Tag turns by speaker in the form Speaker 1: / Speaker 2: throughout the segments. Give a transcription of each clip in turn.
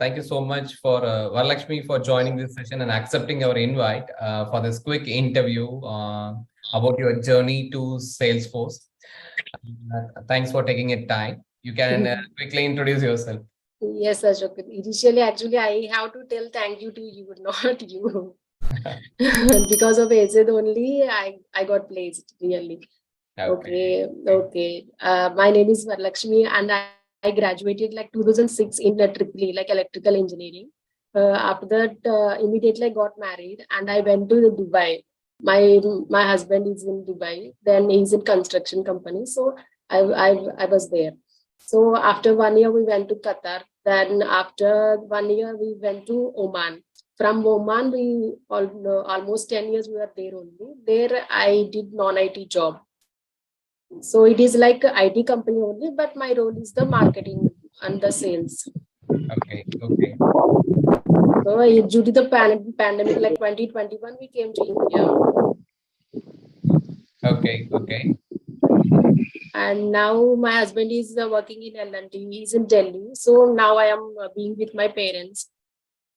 Speaker 1: thank you so much for Varalakshmi for joining this session and accepting our invite for this quick interview about your journey to Salesforce. Thanks for taking it time. You can quickly introduce yourself.
Speaker 2: Yes, Ashok. Initially, actually, I have to tell thank you to you, not you. Because of AZ only, I got placed, really. Okay. My name is Varalakshmi and I graduated like 2006 in EEE, like electrical engineering. After that, immediately I got married and I went to Dubai. My husband is in Dubai. Then he's in construction company. So I was there. So after 1 year, we went to Qatar. Then after 1 year, we went to Oman. From Oman, we almost 10 years we were there only. There I did non-IT job. So it is like a IT company only, but my role is the marketing and the sales.
Speaker 1: Okay.
Speaker 2: So due to the pandemic, like 2021, we came to India.
Speaker 1: Okay.
Speaker 2: And now my husband is working in L&T. He's in Delhi. So now I am being with my parents.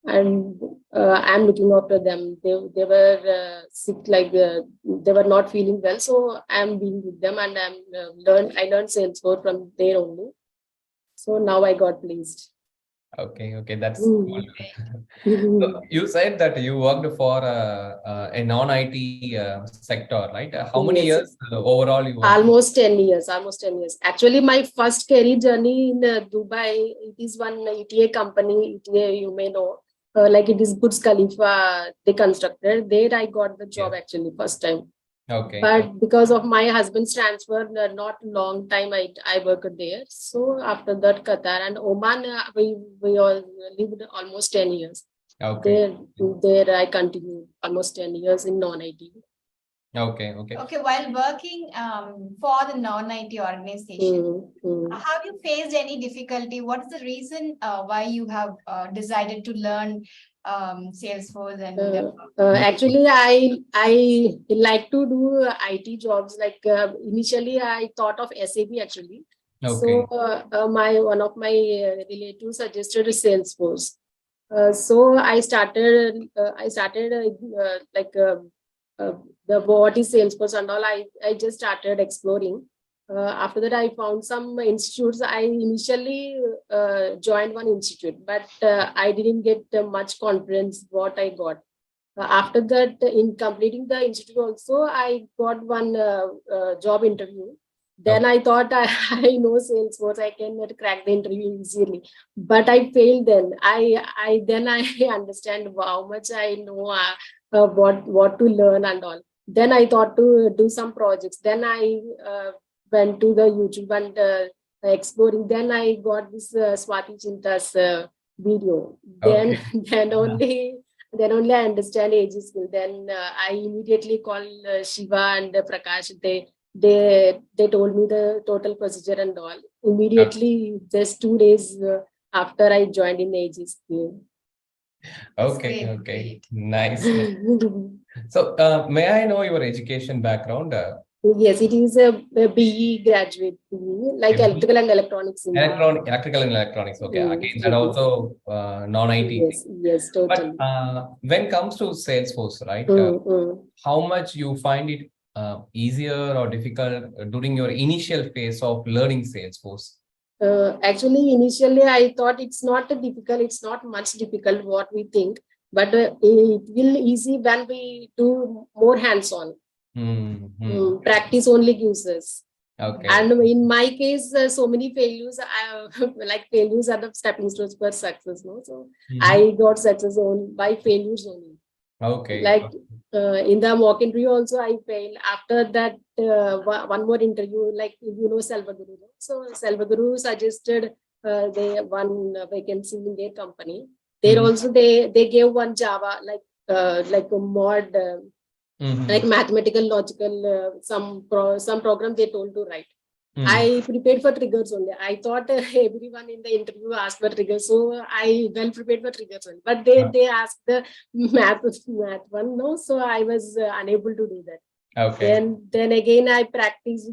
Speaker 2: And I'm looking after them. They were sick, like they were not feeling well. So I'm being with them, and I learned Salesforce from there only. So now I got pleased.
Speaker 1: Okay, that's cool. So you said that you worked for a non-IT sector, right? How many years overall you worked?
Speaker 2: Almost 10 years. Actually, my first career journey in Dubai, it is one ETA company, ETA, you may know. Like it is Burj Khalifa, they constructed. There I got the job actually first time.
Speaker 1: Okay.
Speaker 2: But because of my husband's transfer, not long time I worked there. So after that, Qatar and Oman, we all lived almost 10 years.
Speaker 1: Okay.
Speaker 2: There I continued almost 10 years in non-IT.
Speaker 1: Okay.
Speaker 3: While working for the non-IT organization, have you faced any difficulty? What is the reason why you have decided to learn Salesforce? And
Speaker 2: actually, I like to do IT jobs. Like initially, I thought of SAP actually.
Speaker 1: Okay.
Speaker 2: So one of my relatives suggested Salesforce. So I started the what is Salesforce and all. I just started exploring. After that, I found some institutes. I initially joined one institute, but I didn't get much confidence what I got. After that, in completing the institute also, I got one job interview. Then I thought I know Salesforce, I can crack the interview easily, but I failed. Then I understand how much I know, what to learn and all. Then I thought to do some projects. Then I went to the YouTube and exploring. Then I got this Swati Chinta's video. Then only I understand AG skill. Then I immediately call Shiva and Prakash. They told me the total procedure and all. Immediately, just 2 days after I joined in AG skill.
Speaker 1: Okay. Nice. So, may I know your education background?
Speaker 2: Yes, it is a BE graduate, like electrical and electronics.
Speaker 1: Electrical and electronics. Okay, again, that also non-IT.
Speaker 2: Yes, totally.
Speaker 1: But when it comes to Salesforce, right? How much you find it easier or difficult during your initial phase of learning Salesforce?
Speaker 2: Actually, initially I thought it's not difficult. It's not much difficult what we think, but it will easy when we do more hands-on. Practice only gives us.
Speaker 1: Okay.
Speaker 2: And in my case, so many failures. Like failures are the stepping stones for success. No, so I got success by failures only.
Speaker 1: Okay.
Speaker 2: Like in the mock interview also I failed. After that, one more interview, like Salvaguru. So Salvaguru suggested they one vacancy in their company. There also they gave one Java like a mod. Like mathematical, logical, some program they told to write. I prepared for triggers only. I thought everyone in the interview asked for triggers, so I well prepared for triggers only. But they asked the math one, no, so I was unable to do that.
Speaker 1: Okay.
Speaker 2: Then again I practice.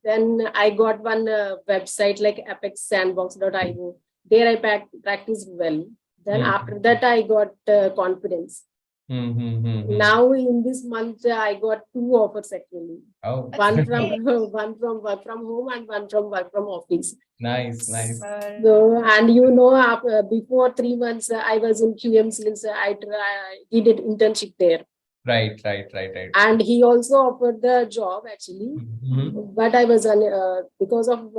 Speaker 2: Then I got one website like apexsandbox.io. there I practiced well. Then after that, I got confidence. Now in this month, I got 2 offers actually.
Speaker 1: Oh,
Speaker 2: one from work from home and one from work from office.
Speaker 1: nice.
Speaker 2: So, and before 3 months, I was in QM Sales. I did an internship there.
Speaker 1: Right.
Speaker 2: And he also offered the job actually, but I was because of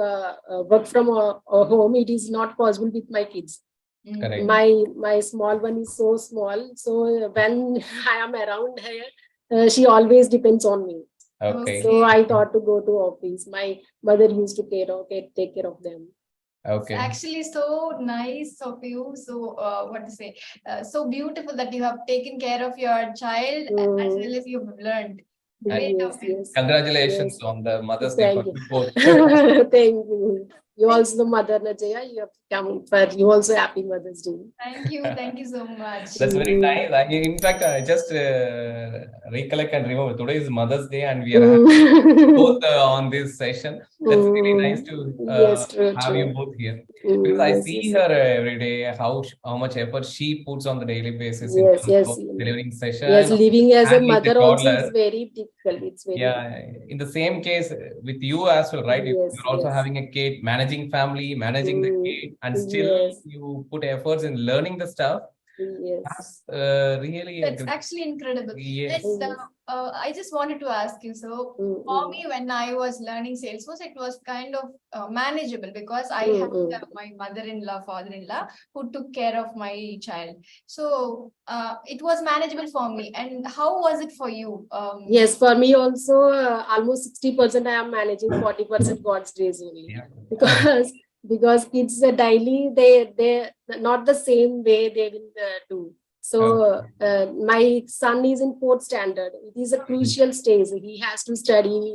Speaker 2: work from home, it is not possible with my kids.
Speaker 1: Correct.
Speaker 2: My small one is so small, so when I am around her, she always depends on me.
Speaker 1: Okay.
Speaker 2: So I thought to go to office. My mother used to take care of them.
Speaker 1: Okay.
Speaker 3: It's actually so nice of you. So so beautiful that you have taken care of your child as well as you've learned. Great of you.
Speaker 1: Congratulations on the Mother's Day for you both.
Speaker 2: Thank you. You also the mother, Najaya. You have come for you also happy Mother's Day.
Speaker 3: Thank you so much.
Speaker 1: That's very nice. In fact, I just recollect and remember today is Mother's Day, and we are both on this session. That's really nice to have you both here. Because I see her every day, how much effort she puts on the daily basis in terms of delivering session.
Speaker 2: Yes, living as a mother also is very difficult. It's very
Speaker 1: in the same case with you as well, right? You're also having a kid, managing family, managing the kid, and still you put efforts in learning the stuff. That's really
Speaker 3: that's actually incredible.
Speaker 1: Yes.
Speaker 3: I just wanted to ask you, so for me, when I was learning Salesforce, it was kind of manageable because I had my mother-in-law, father-in-law who took care of my child. So it was manageable for me. And how was it for you?
Speaker 2: Yes, for me also, almost 60% I am managing, 40% God's grace only. Because kids daily, they not the same way they will do. So my son is in 4th standard. It is a crucial stage. He has to study.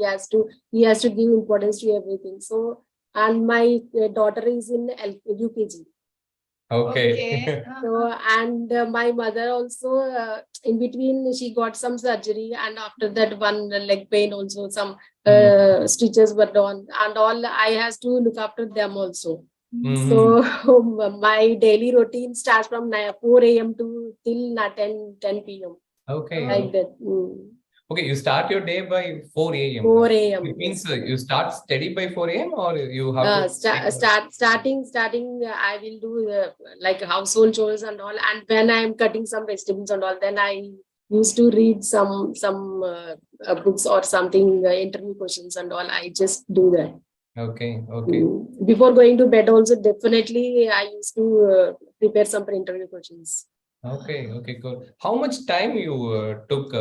Speaker 2: He has to give importance to everything. So, and my daughter is in UKG.
Speaker 1: Okay.
Speaker 2: So, and my mother also, in between, she got some surgery, and after that, one leg pain also, some stitches were done, and all. I has to look after them also. So my daily routine starts from 4 a.m. to till 10 p.m.
Speaker 1: Okay.
Speaker 2: Like that.
Speaker 1: Okay, you start your day by 4 a.m.
Speaker 2: 4 a.m.
Speaker 1: It means you start steady by 4 a.m. or you have
Speaker 2: to starting. I will do like household chores and all. And when I am cutting some vegetables and all, then I used to read some books or something, interview questions and all. I just do that.
Speaker 1: Okay.
Speaker 2: Before going to bed, also definitely I used to prepare some interview questions.
Speaker 1: Okay, cool. How much time you took,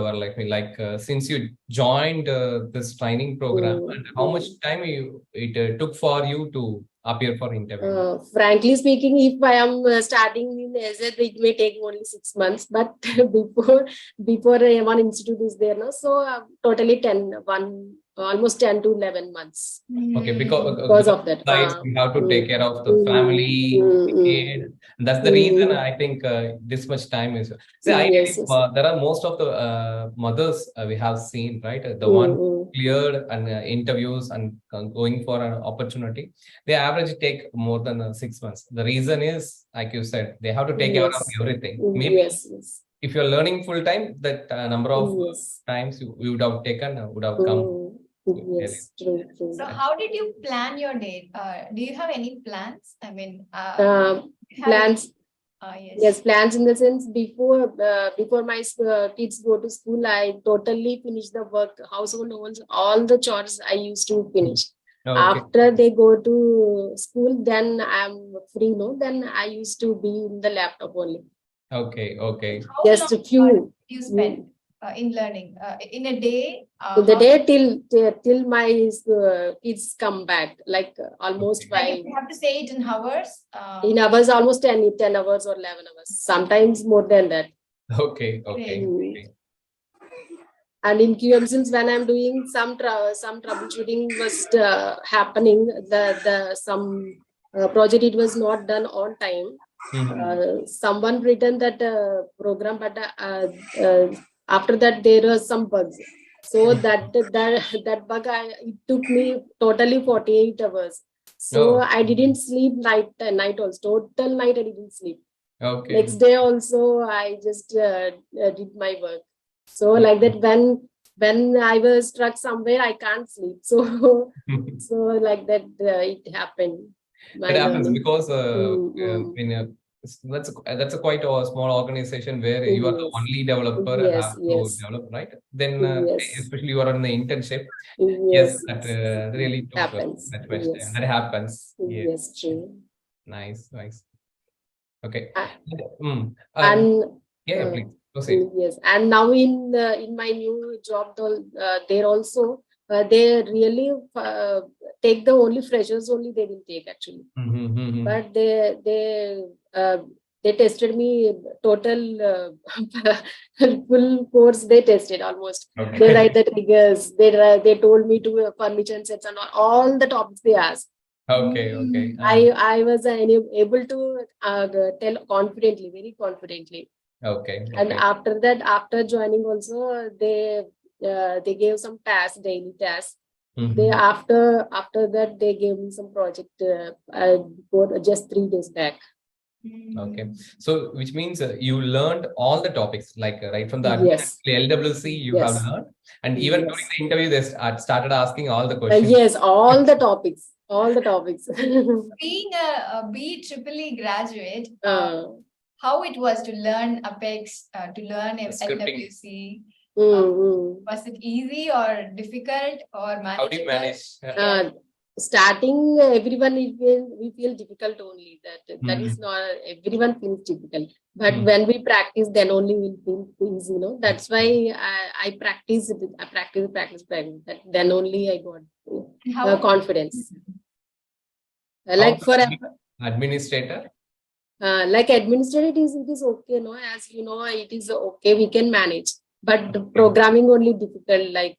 Speaker 1: since you joined this training program, and how much time it took for you to appear for interview?
Speaker 2: Frankly speaking, if I am starting in AZ, it may take only 6 months. But before one institute is there, no, so totally almost 10 to 11 months.
Speaker 1: Okay, because
Speaker 2: of that,
Speaker 1: we have to take care of the family, kid. That's the reason I think this much time is. There are most of the mothers we have seen, right? The one cleared and interviews and going for an opportunity, they average take more than 6 months. The reason is, like you said, they have to take care of everything. Maybe if you're learning full time, that number of times you would have taken would have come.
Speaker 2: Yes, true.
Speaker 3: So how did you plan your day? Do you have any plans? I mean,
Speaker 2: plans.
Speaker 3: Yes,
Speaker 2: plans in the sense before my kids go to school, I totally finish the work, household all the chores I used to finish. After they go to school, then I'm free. No, then I used to be in the laptop only.
Speaker 1: Okay.
Speaker 2: Just a few.
Speaker 3: You spend in learning in a day?
Speaker 2: In the day till my kids come back, like almost 5.
Speaker 3: You have to say it in hours?
Speaker 2: In hours, almost 10 hours or 11 hours. Sometimes more than that.
Speaker 1: Okay.
Speaker 2: And in QM, since when I'm doing some troubleshooting was happening, some project it was not done on time. Someone written that program, but after that there were some bugs. So that bug it took me totally 48 hours. So I didn't sleep night also. Total night I didn't sleep.
Speaker 1: Okay.
Speaker 2: Next day also I just did my work. So like that, when I was stuck somewhere, I can't sleep. So like that it happened.
Speaker 1: It happens because that's a quite a small organization where you are the only developer and have to develop, right? Then especially you are on the internship. Yes, that really took
Speaker 2: happens.
Speaker 1: that question. That happens.
Speaker 2: Yes, true.
Speaker 1: Nice. Okay.
Speaker 2: And
Speaker 1: please proceed.
Speaker 2: yes, and now in my new job, there also they really take the only freshers only they will take actually. But they tested me total full course. They tested almost.
Speaker 1: Okay.
Speaker 2: They write the triggers. They told me to permission sets and all the topics they asked.
Speaker 1: Okay.
Speaker 2: I was able to tell confidently, very confidently.
Speaker 1: Okay.
Speaker 2: And after that, after joining also, they gave some tasks, daily tasks. They after that they gave me some project for just 3 days back.
Speaker 1: Okay, so which means you learned all the topics, like right from the LWC you have learned, and even during the interview they started asking all the questions.
Speaker 2: Yes, all the topics.
Speaker 3: Being a BEEE graduate, how it was to learn Apex, to learn LWC? Was it easy or difficult or manageable?
Speaker 1: How do you manage?
Speaker 2: Starting, everyone we feel difficult only. That is not, everyone feels difficult. But when we practice, then only we'll feel easy. That's why I practice. Then only I got confidence. Like for
Speaker 1: administrator.
Speaker 2: Like administrator, it is okay. No, as you know, it is okay. We can manage. But programming only difficult, like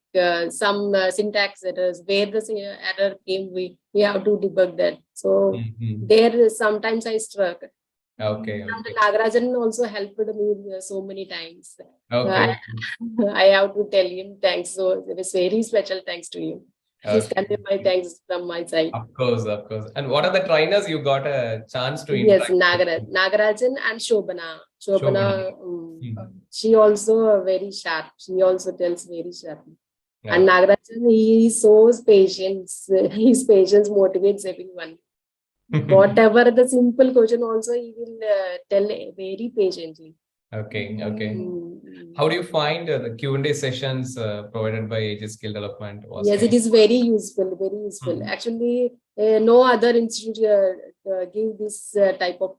Speaker 2: some syntax errors, where the error came, we have to debug that. So there sometimes I struck.
Speaker 1: Okay.
Speaker 2: And Nagarajan also helped me so many times.
Speaker 1: Okay.
Speaker 2: I have to tell him thanks. So it is very special thanks to him. Please convey my thanks from my side.
Speaker 1: Of course. And what are the trainers you got a chance to
Speaker 2: interact? Yes, Nagarajan and Shobana. She also very sharp. She also tells very sharply. Yeah. And Nagarajan, he shows patience. His patience motivates everyone. Whatever the simple question also, he will tell very patiently.
Speaker 1: Okay. How do you find the Q&A sessions provided by Aegis Skill Development?
Speaker 2: Yes, it is very useful. Actually, no other institute give this type of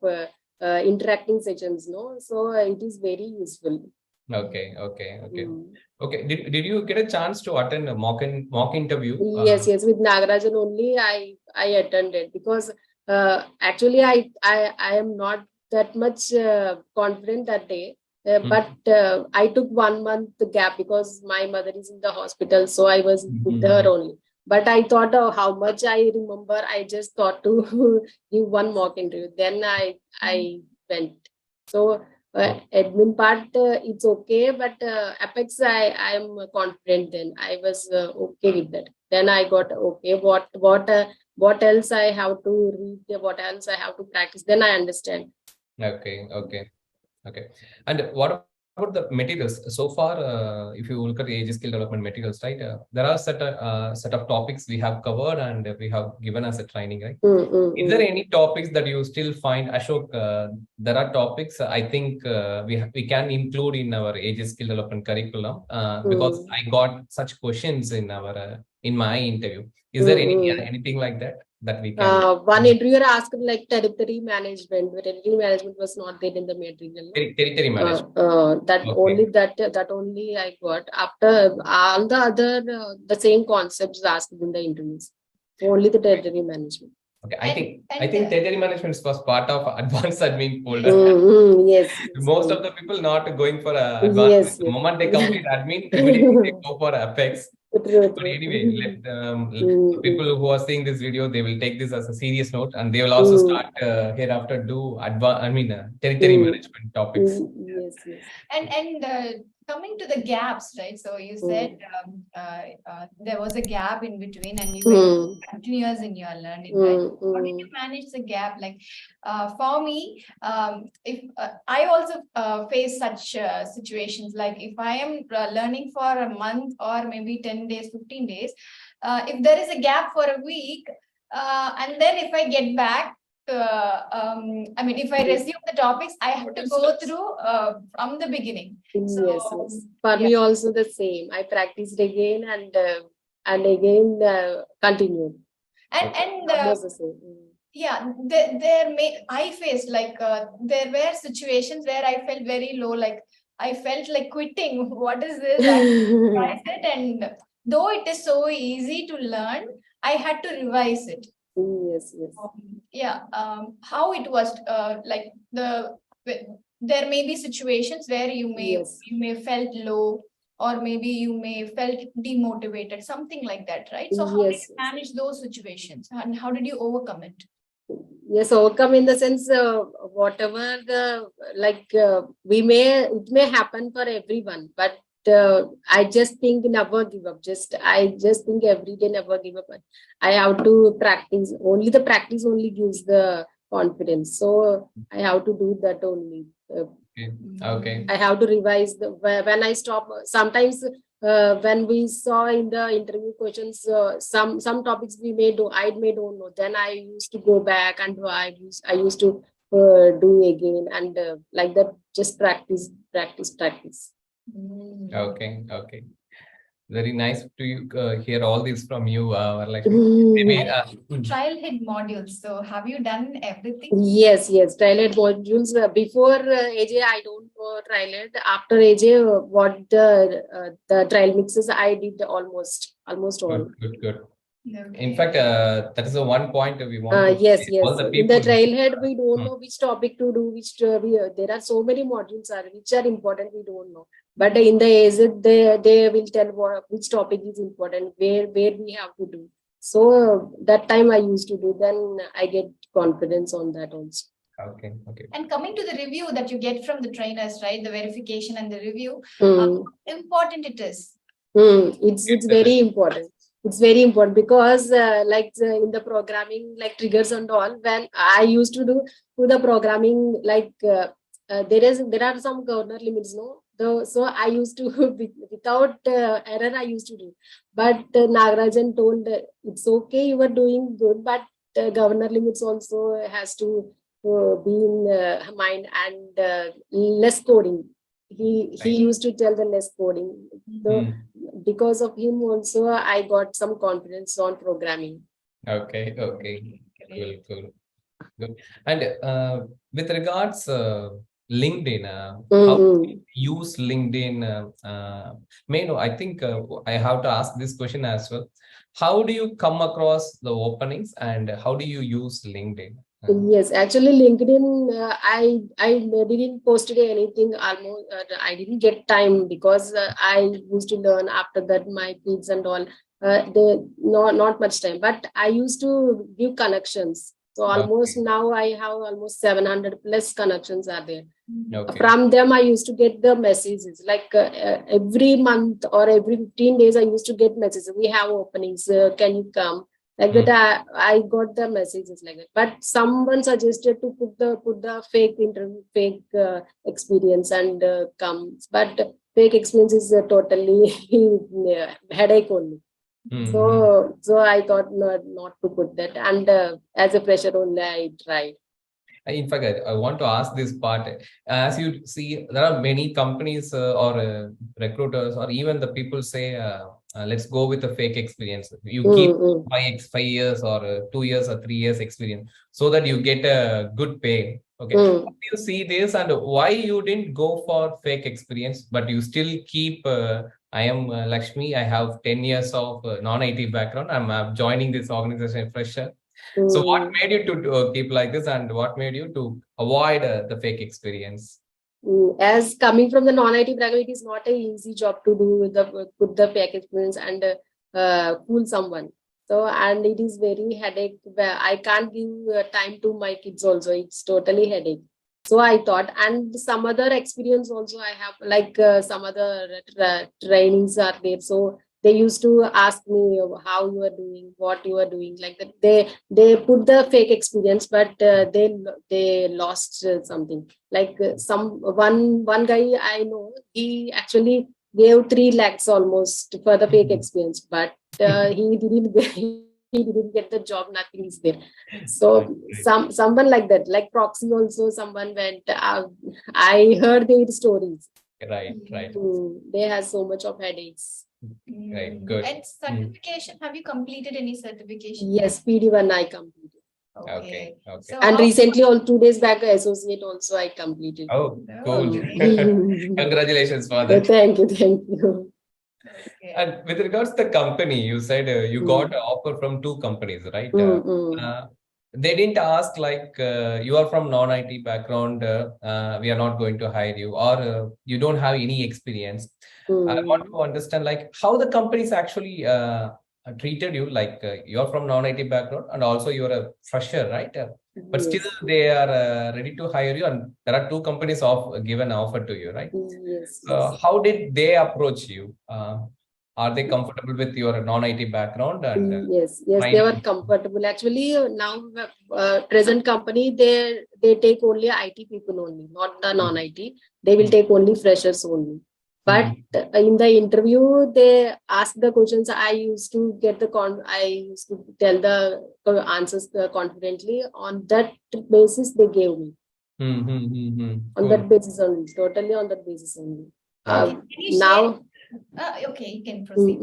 Speaker 2: interacting sessions. No, so it is very useful.
Speaker 1: Okay. Did you get a chance to attend a mock interview?
Speaker 2: Yes, with Nagarajan only I attended, because actually I am not that much confident that day. But I took 1 month gap because my mother is in the hospital, so I was with her only. But I thought how much I remember, I just thought to give one mock interview. Then I went. So admin part, it's okay, but Apex, I am confident. Then I was okay with that. Then I got okay. What else I have to read? What else I have to practice? Then I understand.
Speaker 1: Okay. And what about the materials? So far, if you look at the Aegis Skill Development materials, right? There are set of topics we have covered and we have given as a training, right? Is there any topics that you still find, Ashok? There are topics I think we can include in our Aegis Skill Development curriculum because I got such questions in my interview. Is there anything like that we can?
Speaker 2: One interviewer asked like territory management, but territory management was not there in the material.
Speaker 1: Territory management.
Speaker 2: That only I got. After all the other the same concepts asked in the interviews. Only the territory management.
Speaker 1: Okay, I think territory management was part of advanced admin folder.
Speaker 2: Yes.
Speaker 1: Most of the people not going for advanced. The moment they complete admin, immediately they go for Apex. But anyway, let people who are seeing this video, they will take this as a serious note, and they will also start hereafter do territory management topics.
Speaker 2: Yes, yes.
Speaker 3: And coming to the gaps, right? So you said there was a gap in between, and you were continuous in your learning, right? How did you manage the gap? Like for me, if I also face such situations, like if I am learning for a month or maybe 10 days, 15 days, if there is a gap for a week, and then if I get back, I mean, if I resume the topics, I have to go through from the beginning. So,
Speaker 2: Yes, yes. For me also the same. I practiced again and again continued.
Speaker 3: And
Speaker 2: Almost the same.
Speaker 3: yeah, there I faced like there were situations where I felt very low, like I felt like quitting. What is this? I revised it, and though it is so easy to learn, I had to revise it.
Speaker 2: Yes, yes.
Speaker 3: Yeah, how it was like there may be situations where you may felt low, or maybe you may felt demotivated, something like that, right? So how did you manage those situations, and how did you overcome it?
Speaker 2: Yes, overcome in the sense whatever the it may happen for everyone, but I just think never give up. I just think every day never give up. I have to practice. Only the practice only gives the confidence. So I have to do that only.
Speaker 1: Okay.
Speaker 2: I have to revise when I stop. Sometimes when we saw in the interview questions, some topics I may don't know. Then I used to go back and I used to do again, and like that, just practice.
Speaker 1: Okay. Very nice to hear all this from you, Varalakshmi.
Speaker 3: Childhood modules. So have you done everything?
Speaker 2: Yes. Trialed modules. Before AJ, I don't know trialed. After AJ, what the trial mixes, I did almost all.
Speaker 1: Good.
Speaker 3: Okay.
Speaker 1: In fact, that is the one point we want to
Speaker 2: yes.
Speaker 1: all the
Speaker 2: In the
Speaker 1: people.
Speaker 2: trailhead, we don't know which topic to do. There are so many modules which are important. We don't know. But in the AZ, they will tell which topic is important, where we have to do. So that time I used to do. Then I get confidence on that also.
Speaker 1: Okay.
Speaker 3: And coming to the review that you get from the trainers, right? The verification and the review, important it is.
Speaker 2: It's very important. It's very important because in the programming, like triggers and all, when I used to do the programming, there are some corner limits, no? So I used to without error I used to do, but Nagarajan told it's okay, you are doing good, but governor limits also has to be in mind, and less coding. He used to tell the less coding. So because of him also I got some confidence on programming.
Speaker 1: Okay. Cool. Good. And with regards LinkedIn, how do you use LinkedIn? I think I have to ask this question as well. How do you come across the openings, and how do you use LinkedIn?
Speaker 2: Yes, actually LinkedIn, I didn't post anything almost. I didn't get time because I used to learn after that my kids and all. They not much time, but I used to give connections. So almost now I have almost 700 plus connections are there.
Speaker 1: Okay.
Speaker 2: From them I used to get the messages like every month or every 15 days I used to get messages. We have openings. Can you come? Like that, I got the messages like that. But someone suggested to put the fake interview, fake experience and comes. But fake experience is totally headache only. So I thought not to put that. And as a fresher only, I tried.
Speaker 1: In fact, I want to ask this part. As you see, there are many companies or recruiters, or even the people say, let's go with a fake experience. You keep 5 years or 2 years or 3 years experience so that you get a good pay. Okay. How do you see this, and why you didn't go for fake experience, but you still keep, I am Lakshmi, I have 10 years of non-IT background. I'm joining this organization fresher. So what made you to keep like this, and what made you to avoid the fake experience?
Speaker 2: As coming from the non-IT background, it is not an easy job to do put the fake experience and fool someone. So, and it is very headache. I can't give time to my kids also. It's totally headache. So I thought, and some other experience also I have, like some other trainings are there. So they used to ask me how you are doing, what you are doing, like that. They put the fake experience, but they lost something. Like some one guy I know, he actually gave 3 lakhs almost for the fake experience, but he didn't he didn't get the job. Nothing is there. So someone like that, like proxy also, someone went. I heard their stories.
Speaker 1: Right.
Speaker 2: They have so much of headaches.
Speaker 1: Right. Good.
Speaker 3: And certification, have you completed any certification?
Speaker 2: Yes, PD1 I completed.
Speaker 1: Okay.
Speaker 3: So
Speaker 2: And recently, 2 days back, associate also I completed.
Speaker 1: Oh, cool.
Speaker 2: Oh.
Speaker 1: Congratulations for that.
Speaker 2: Thank you.
Speaker 3: Okay.
Speaker 1: And with regards to the company, you said you got an offer from 2 companies, right? They didn't ask like you are from non-IT background, we are not going to hire you, or you don't have any experience. I want to understand like how the companies actually treated you, like you're from non-IT background and also you're a fresher, right? But
Speaker 2: Yes.
Speaker 1: still they are ready to hire you, and there are 2 companies given offer to you, right?
Speaker 2: Yes.
Speaker 1: How did they approach you? Are they comfortable with your non-IT background? And
Speaker 2: Yes, they were comfortable. Actually, now present company, they take only IT people only, not the non-IT. They will take only freshers only. But in the interview, they ask the questions. I used to get I used to tell the answers confidently. On that basis, they gave me. On that basis only, totally on that basis only. Now,
Speaker 3: okay, you can proceed.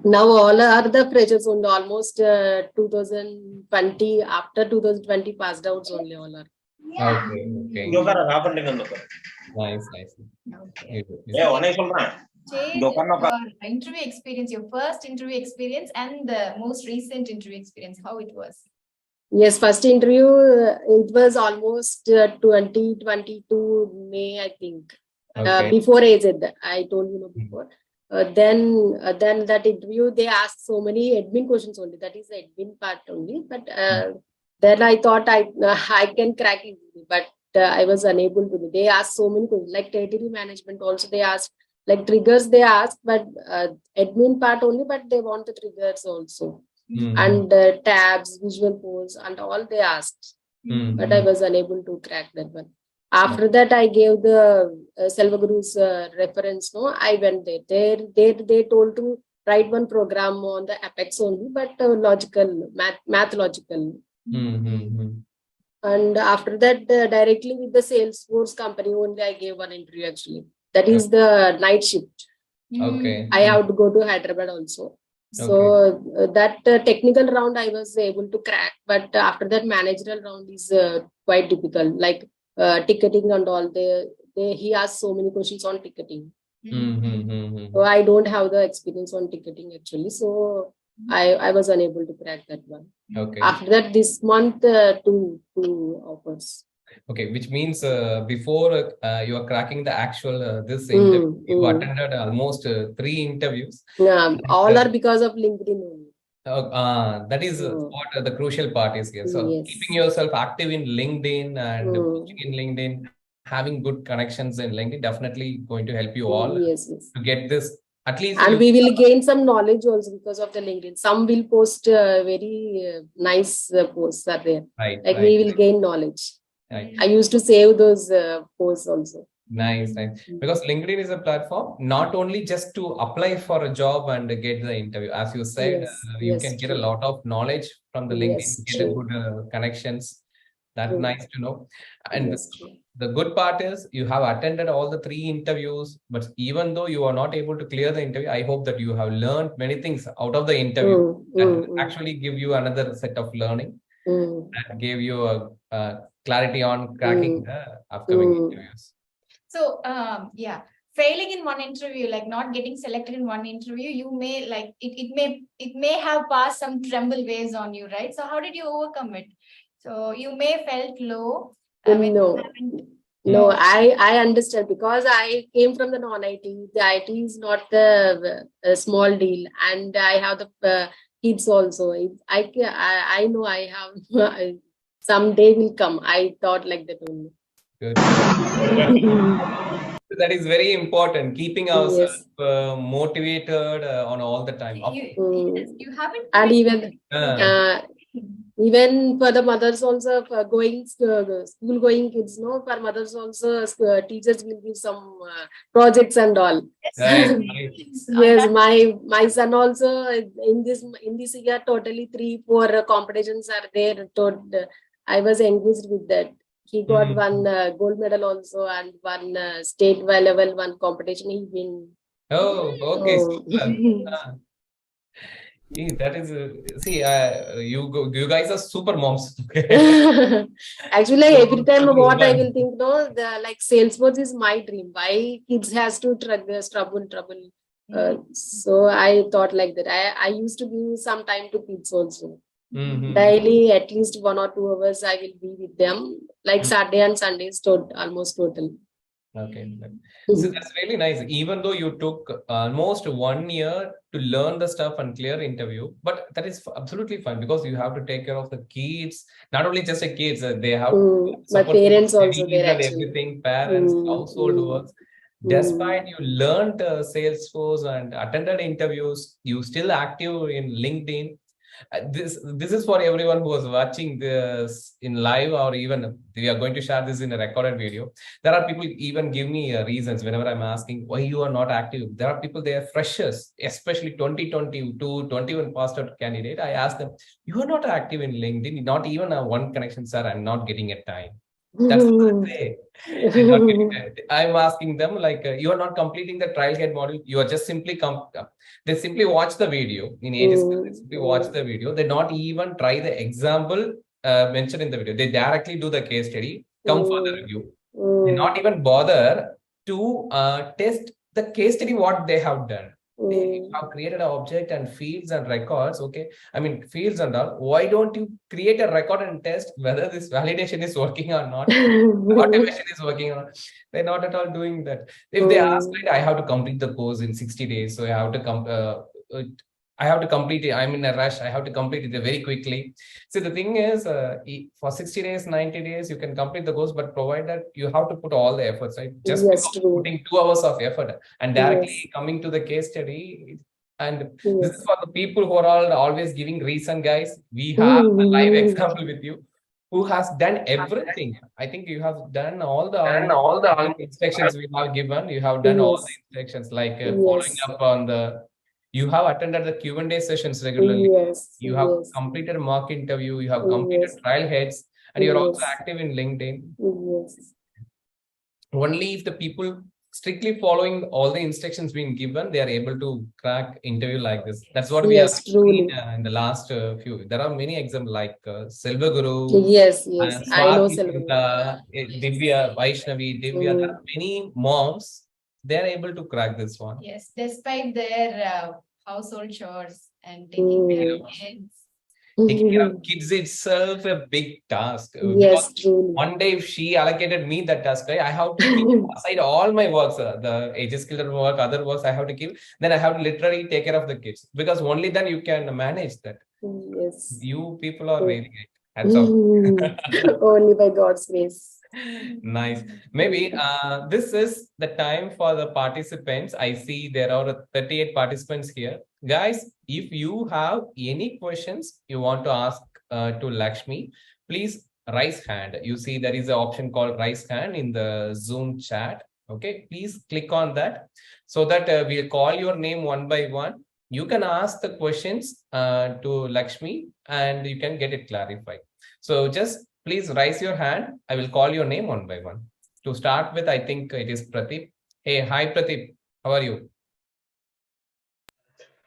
Speaker 2: Now all are the freshers only, almost 2020, after 2020 passed out only all are.
Speaker 1: Okay. Nice.
Speaker 3: Okay.
Speaker 1: Yeah,
Speaker 3: Your interview experience, your first interview experience and the most recent interview experience, how it was?
Speaker 2: Yes, first interview, it was almost 2022 May, I think. Before AZ, I told you before. Then that interview, they asked so many admin questions only. That is the admin part only. But then I thought I can crack it, but I was unable to. They asked so many questions, like territory management also. They asked like triggers. They asked, but admin part only. But they want the triggers also, and tabs, visual polls, and all they asked. But I was unable to crack that one. After that, I gave the Selvaguru's reference. No, I went there. They told to write one program on the Apex only, but logical, math logical. And after that, directly with the Salesforce company only, I gave one interview actually. That is the night shift. I have to go to Hyderabad also. So that technical round I was able to crack, but after that managerial round is quite difficult. Like ticketing and all, he asked so many questions on ticketing. So I don't have the experience on ticketing actually. So I was unable to crack that one. After that, this month, two offers.
Speaker 1: Okay, which means before you are cracking the actual this interview, you attended almost 3 interviews.
Speaker 2: All are because of LinkedIn only.
Speaker 1: That is what the crucial part is here. So keeping yourself active in LinkedIn and posting in LinkedIn, having good connections in LinkedIn, definitely going to help you all to get this. At least,
Speaker 2: and we will gain some knowledge also because of the LinkedIn. Some will post very nice posts are there. We will gain knowledge. I used to save those posts also.
Speaker 1: Nice. Because LinkedIn is a platform not only just to apply for a job and get the interview. As you said, you can get a lot of knowledge from the LinkedIn, get a good connections. That's nice to know. And the good part is you have attended all the 3 interviews, but even though you are not able to clear the interview, I hope that you have learned many things out of the interview and actually give you another set of learning that gave you a clarity on cracking the upcoming interviews.
Speaker 3: So, failing in one interview, like not getting selected in one interview, you may like it may have passed some tremble waves on you, right? So how did you overcome it? So you may felt low.
Speaker 2: No, I understand because I came from the non-IT. The IT is not the small deal, and I have the kids also. I know I have someday will come. I thought like that only.
Speaker 1: Good. That is very important. Keeping ourselves motivated on all the time.
Speaker 3: You haven't.
Speaker 2: And even for the mothers also, for going school going kids, no, for mothers also, teachers will give some projects and all.
Speaker 1: Right.
Speaker 2: Yes, my son also in this year totally 3-4 competitions are there. I was engaged with that. He got one gold medal also and one state level one competition he win.
Speaker 1: Oh, okay. That is you guys are super moms.
Speaker 2: Actually, every time what I will think, no, the like Salesforce is my dream. Why kids has to trouble. So I thought like that. I used to give some time to kids also. Daily, at least 1 or 2 hours, I will be with them. Like Saturday and Sundays, almost total.
Speaker 1: Okay. So that's really nice. Even though you took almost 1 year to learn the stuff and clear interview, but that is absolutely fine because you have to take care of the kids, not only just the kids, they have
Speaker 2: my parents also there
Speaker 1: and everything, parents, household works. Despite you learned Salesforce and attended interviews, you still active in LinkedIn. This is for everyone who was watching this in live, or even we are going to share this in a recorded video. There are people even give me reasons whenever I'm asking why you are not active. There are people, they are freshers, especially 2022 21 passed out candidate. I ask them, you are not active in LinkedIn, not even a one connection, sir. I'm not getting a time. That's what they say. I'm asking them like, you are not completing the trial guide module. You are just simply they simply watch the video in ages. They simply watch the video. They not even try the example mentioned in the video. They directly do the case study, come for the review. They not even bother to test the case study what they have done. They have created an object and fields and records. Okay, I mean fields and all. Why don't you create a record and test whether this validation is working or not? Automation is working on. They're not at all doing that. If they ask, like, I have to complete the course in 60 days, so I have to I have to complete it. I'm in a rush. I have to complete it very quickly. So the thing is, for 60 days, 90 days, you can complete the course, but provided you have to put all the efforts, right? Just putting 2 hours of effort and directly coming to the case study. And this is for the people who are always giving reason, guys. We have a live example with you who has done everything. I think you have done all the instructions we have given. You have done all the instructions, like following up on the. You have attended the Q&A sessions regularly. You have completed mock interview. You have completed trial heads, and you're also active in LinkedIn. Only if the people strictly following all the instructions being given, they are able to crack interview like this. That's what we have seen in the last few. There are many examples like Selva Guru.
Speaker 2: Yes, I know Selva Guru.
Speaker 1: Divya, Vaishnavi, Divya. There are many moms. They are able to crack this one.
Speaker 3: Yes, despite their household chores and taking care of kids.
Speaker 1: Taking care of kids itself a big task.
Speaker 2: Yes, true.
Speaker 1: One day, if she allocated me that task, right, I have to keep aside all my works, the ages skilled work, other works I have to keep. Then I have to literally take care of the kids because only then you can manage that.
Speaker 2: Yes.
Speaker 1: You people are really great. Hands off.
Speaker 2: Only by God's grace.
Speaker 1: Nice. Maybe this is the time for the participants. I see there are 38 participants here. Guys, if you have any questions you want to ask to Lakshmi, please raise hand. You see there is an option called raise hand in the Zoom chat. Okay, please click on that so that we'll call your name one by one. You can ask the questions to Lakshmi and you can get it clarified. So just please raise your hand. I will call your name one by one. To start with, I think it is Pradeep. Hey, hi Pradeep. How are you?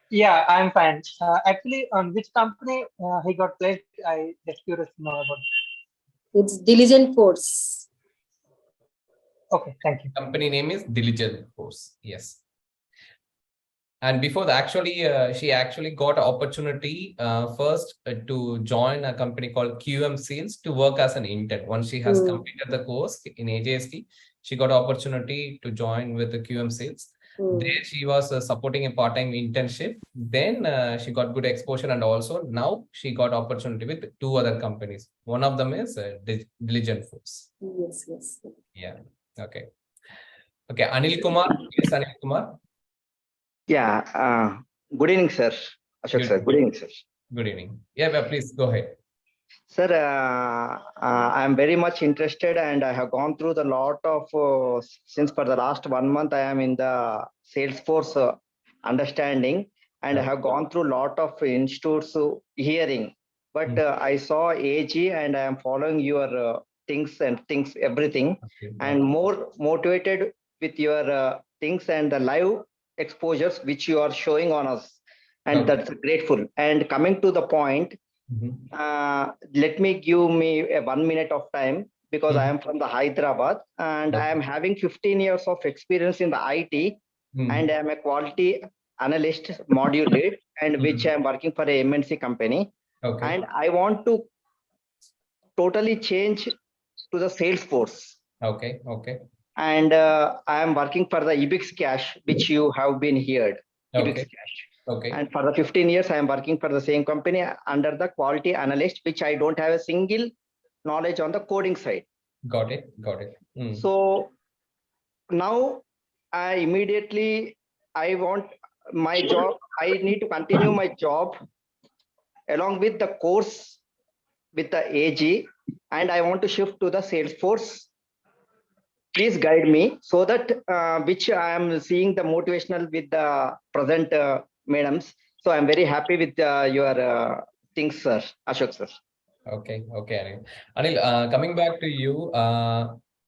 Speaker 4: Yeah, I'm fine. Actually, on which company he got placed? I just curious to know about.
Speaker 2: It's Diligent Force.
Speaker 4: Okay, thank you.
Speaker 1: Company name is Diligent Force. Yes. And before that, she actually got an opportunity first to join a company called QM Sales to work as an intern. Once she has completed the course in AJST, she got an opportunity to join with the QM Sales. There she was supporting a part-time internship. Then she got good exposure, and also now she got opportunity with two other companies. One of them is Diligent Foods.
Speaker 2: Yes, yes.
Speaker 1: Yeah. Okay. Okay. Anil Kumar. Yes, Anil Kumar.
Speaker 5: Yeah, good evening, sir. Ashok sir, good evening, sir.
Speaker 1: Good evening. Yeah, please go ahead.
Speaker 5: Sir, I'm very much interested and I have gone through the lot of, since for the last 1 month, I am in the Salesforce understanding and I have gone through lot of institutes hearing. But I saw AG and I am following your things, everything, and more motivated with your things and the live exposures which you are showing on us. And that's grateful. And coming to the point, let me give me a 1 minute of time because I am from the Hyderabad and I am having 15 years of experience in the IT and I am a quality analyst module lead and which I am working for a MNC company. And I want to totally change to the Salesforce.
Speaker 1: Okay.
Speaker 5: And I am working for the Ebix Cash, which you have been heard. Ebix Cash.
Speaker 1: Okay.
Speaker 5: And for the 15 years, I am working for the same company under the quality analyst, which I don't have a single knowledge on the coding side.
Speaker 1: Got it.
Speaker 5: So now I want my job. I need to continue my job along with the course with the AG, and I want to shift to the Salesforce. Please guide me so that which I am seeing the motivational with the present madams. So I'm very happy with your things, sir. Ashok, sir.
Speaker 1: Okay, Anil, coming back to you,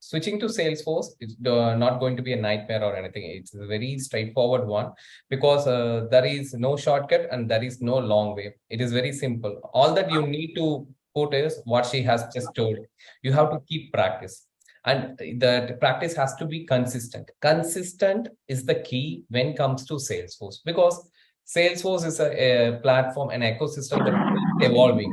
Speaker 1: switching to Salesforce is not going to be a nightmare or anything. It's a very straightforward one because there is no shortcut and there is no long way. It is very simple. All that you need to put is what she has just told. You have to keep practice. And the practice has to be consistent. Consistent is the key when it comes to Salesforce because Salesforce is a platform, an ecosystem that is evolving.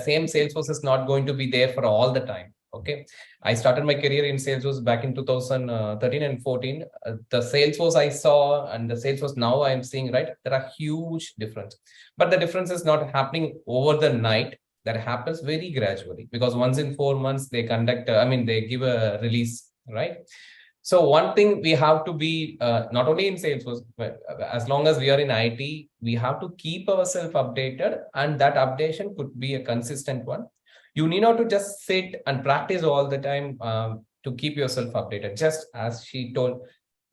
Speaker 1: Same Salesforce is not going to be there for all the time. Okay, I started my career in Salesforce back in 2013 and 14. The Salesforce I saw and the Salesforce now I am seeing, right, there are huge difference. But the difference is not happening over the night. That happens very gradually because once in 4 months they conduct, they give a release, right? So one thing we have to be, not only in Salesforce, but as long as we are in IT, we have to keep ourselves updated, and that updation could be a consistent one. You need not to just sit and practice all the time to keep yourself updated. Just as she told,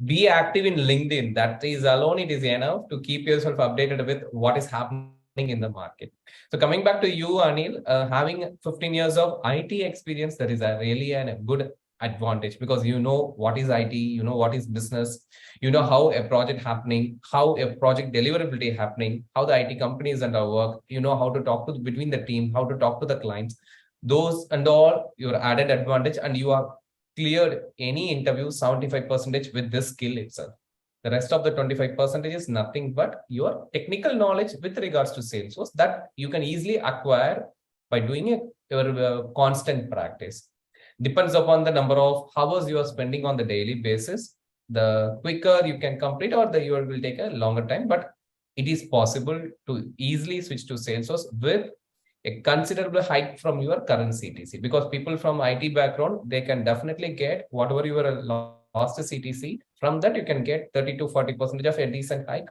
Speaker 1: be active in LinkedIn. That is alone, it is enough to keep yourself updated with what is happening in the market. So coming back to you, Anil, having 15 years of IT experience, that is really a good advantage because you know what is IT, you know what is business, you know how a project happening, how a project deliverability happening, how the IT companies and our work, you know how to talk to between the team, how to talk to the clients, those and all your added advantage, and you are cleared any interview 75% with this skill itself. The rest of the 25% is nothing but your technical knowledge with regards to Salesforce that you can easily acquire by doing your constant practice. Depends upon the number of hours you are spending on the daily basis. The quicker you can complete or the year will take a longer time, but it is possible to easily switch to Salesforce with a considerable hike from your current CTC because people from IT background, they can definitely get whatever your last CTC. From that, you can get 30 to 40% of a decent hike.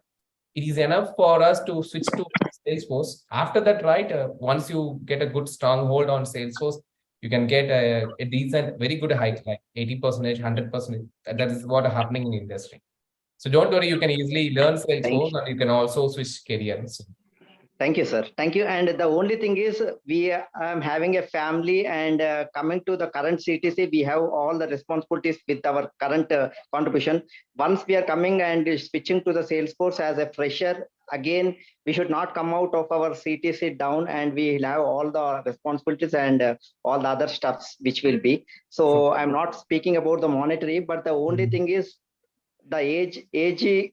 Speaker 1: It is enough for us to switch to Salesforce. After that, right, once you get a good strong hold on Salesforce, you can get a decent, very good hike, like 80%, 100%. That is what is happening in industry. So don't worry, you can easily learn Salesforce and you can also switch careers.
Speaker 5: Thank you, sir. Thank you. And the only thing is, I'm having a family, and coming to the current CTC, we have all the responsibilities with our current contribution. Once we are coming and switching to the Salesforce as a fresher, again, we should not come out of our CTC down, and we will have all the responsibilities and all the other stuffs which will be. So I'm not speaking about the monetary, but the only thing is the age.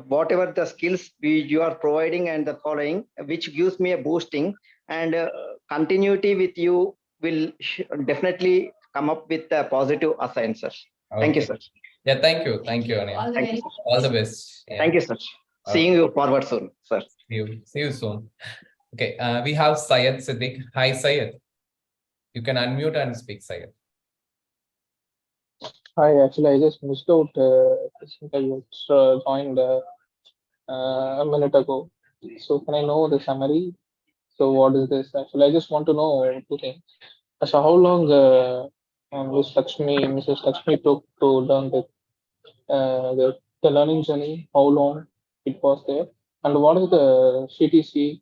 Speaker 5: Whatever the skills you are providing and the following, which gives me a boosting, and continuity with you will definitely come up with a positive answers. Thank you, sir.
Speaker 1: Yeah, thank you. Thank you, Anya.
Speaker 3: All the
Speaker 5: Thank
Speaker 3: very
Speaker 5: you.
Speaker 1: All the best. Yeah.
Speaker 5: Thank you, sir. Seeing you forward soon, sir.
Speaker 1: See you soon. Okay, we have Syed Siddiq. Hi, Syed. You can unmute and speak, Syed.
Speaker 6: Hi, actually, I just missed out. I think I just joined a minute ago. So, can I know the summary? So, what is this? Actually, I just want to know two things. So, how long Mrs. Lakshmi took to learn the learning journey? How long it was there? And what is the CTC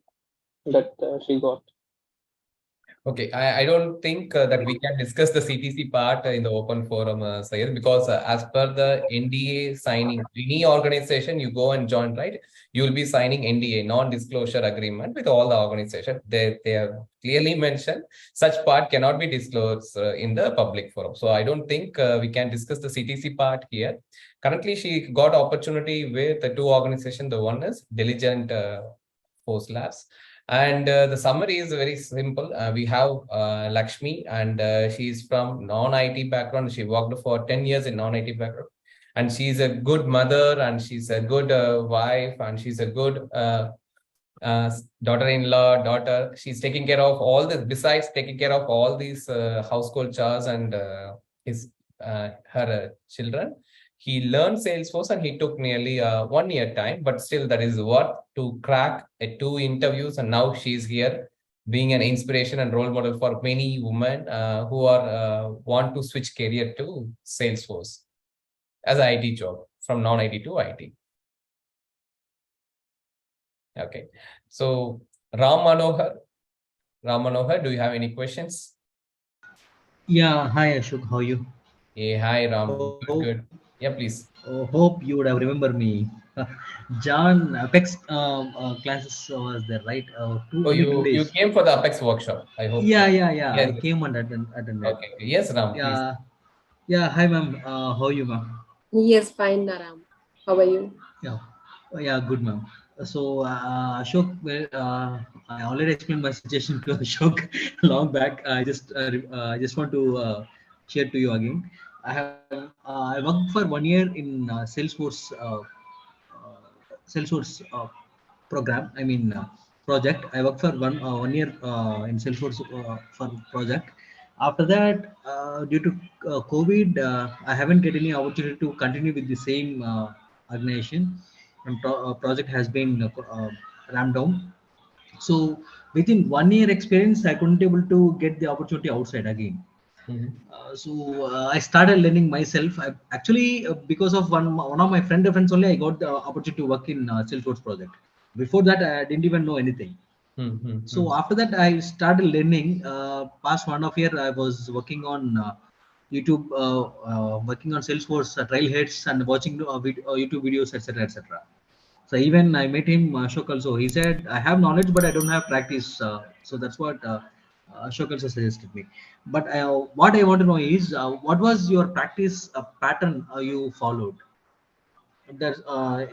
Speaker 6: that she got?
Speaker 1: Okay, I don't think that we can discuss the CTC part in the open forum, Syed, because as per the NDA signing, any organization you go and join, right, you will be signing NDA, non-disclosure agreement with all the organization. They have clearly mentioned such part cannot be disclosed in the public forum. So I don't think we can discuss the CTC part here. Currently, she got opportunity with the two organizations. The one is Diligent Force Labs. And the summary is very simple. We have Lakshmi, and she's from non-IT background. She worked for 10 years in non-IT background. And she's a good mother, and she's a good wife, and she's a good daughter-in-law, daughter. She's taking care of all this, besides taking care of all these household chores and her children. He learned Salesforce and he took nearly 1 year time, but still that is worth to crack 2 interviews. And now she's here being an inspiration and role model for many women who are want to switch career to Salesforce as an IT job from non-IT to IT. Okay. So Ram Manohar, do you have any questions?
Speaker 7: Yeah, hi Ashok, how are you?
Speaker 1: Hey, hi Ram.
Speaker 7: Oh,
Speaker 1: Good. Yeah, please.
Speaker 7: hope you would have remember me. John Apex classes was there, right?
Speaker 1: Oh,
Speaker 7: Only two
Speaker 1: you
Speaker 7: days.
Speaker 1: came for the Apex workshop. I hope.
Speaker 7: Yeah.
Speaker 1: Yes.
Speaker 7: I came and attended.
Speaker 1: Okay. Yes, Ram, please.
Speaker 7: Yeah. Hi, ma'am. How are you, ma'am?
Speaker 2: Yes, fine, Naram. How are you?
Speaker 7: Yeah. Yeah, good, ma'am. So, Ashok, well, I already explained my situation to Ashok long back. I just want to share to you again. I worked for 1 year in Salesforce program. I mean project. I worked for 1 year in Salesforce for project. After that, due to COVID, I haven't get any opportunity to continue with the same organization, and project has been ramped down. So within 1 year experience, I couldn't able to get the opportunity outside again. I started learning myself. Actually, because of one of my friends only, I got the opportunity to work in Salesforce project. Before that, I didn't even know anything. So after that, I started learning. Past 1.5 year, I was working on YouTube, working on Salesforce trailheads and watching YouTube videos, etc., etc. So even I met him, Ashok also. He said, I have knowledge, but I don't have practice. So that's what Ashok also suggested me. But what I want to know is, what was your practice pattern you followed? There's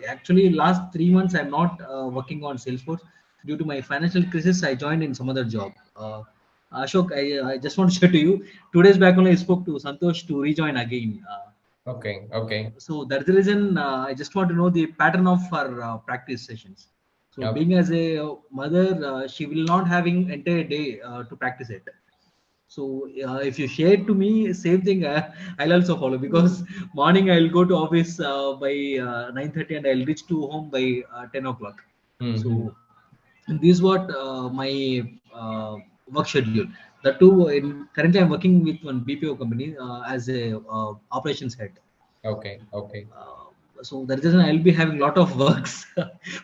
Speaker 7: actually last 3 months I'm not working on Salesforce due to my financial crisis. I joined in some other job. Ashok, I just want to share to you. 2 days back only I spoke to Santosh to rejoin again.
Speaker 1: Okay.
Speaker 7: So that's the reason I just want to know the pattern of her practice sessions. So
Speaker 1: Okay.
Speaker 7: being as a mother, she will not having entire day to practice it. So if you share to me, same thing I'll also follow, because morning I'll go to office by 9:30 and I'll reach to home by 10 o'clock. So this is what my work schedule. The two currently I'm working with one BPO company as a operations head.
Speaker 1: Okay.
Speaker 7: So that is reason I'll be having a lot of works.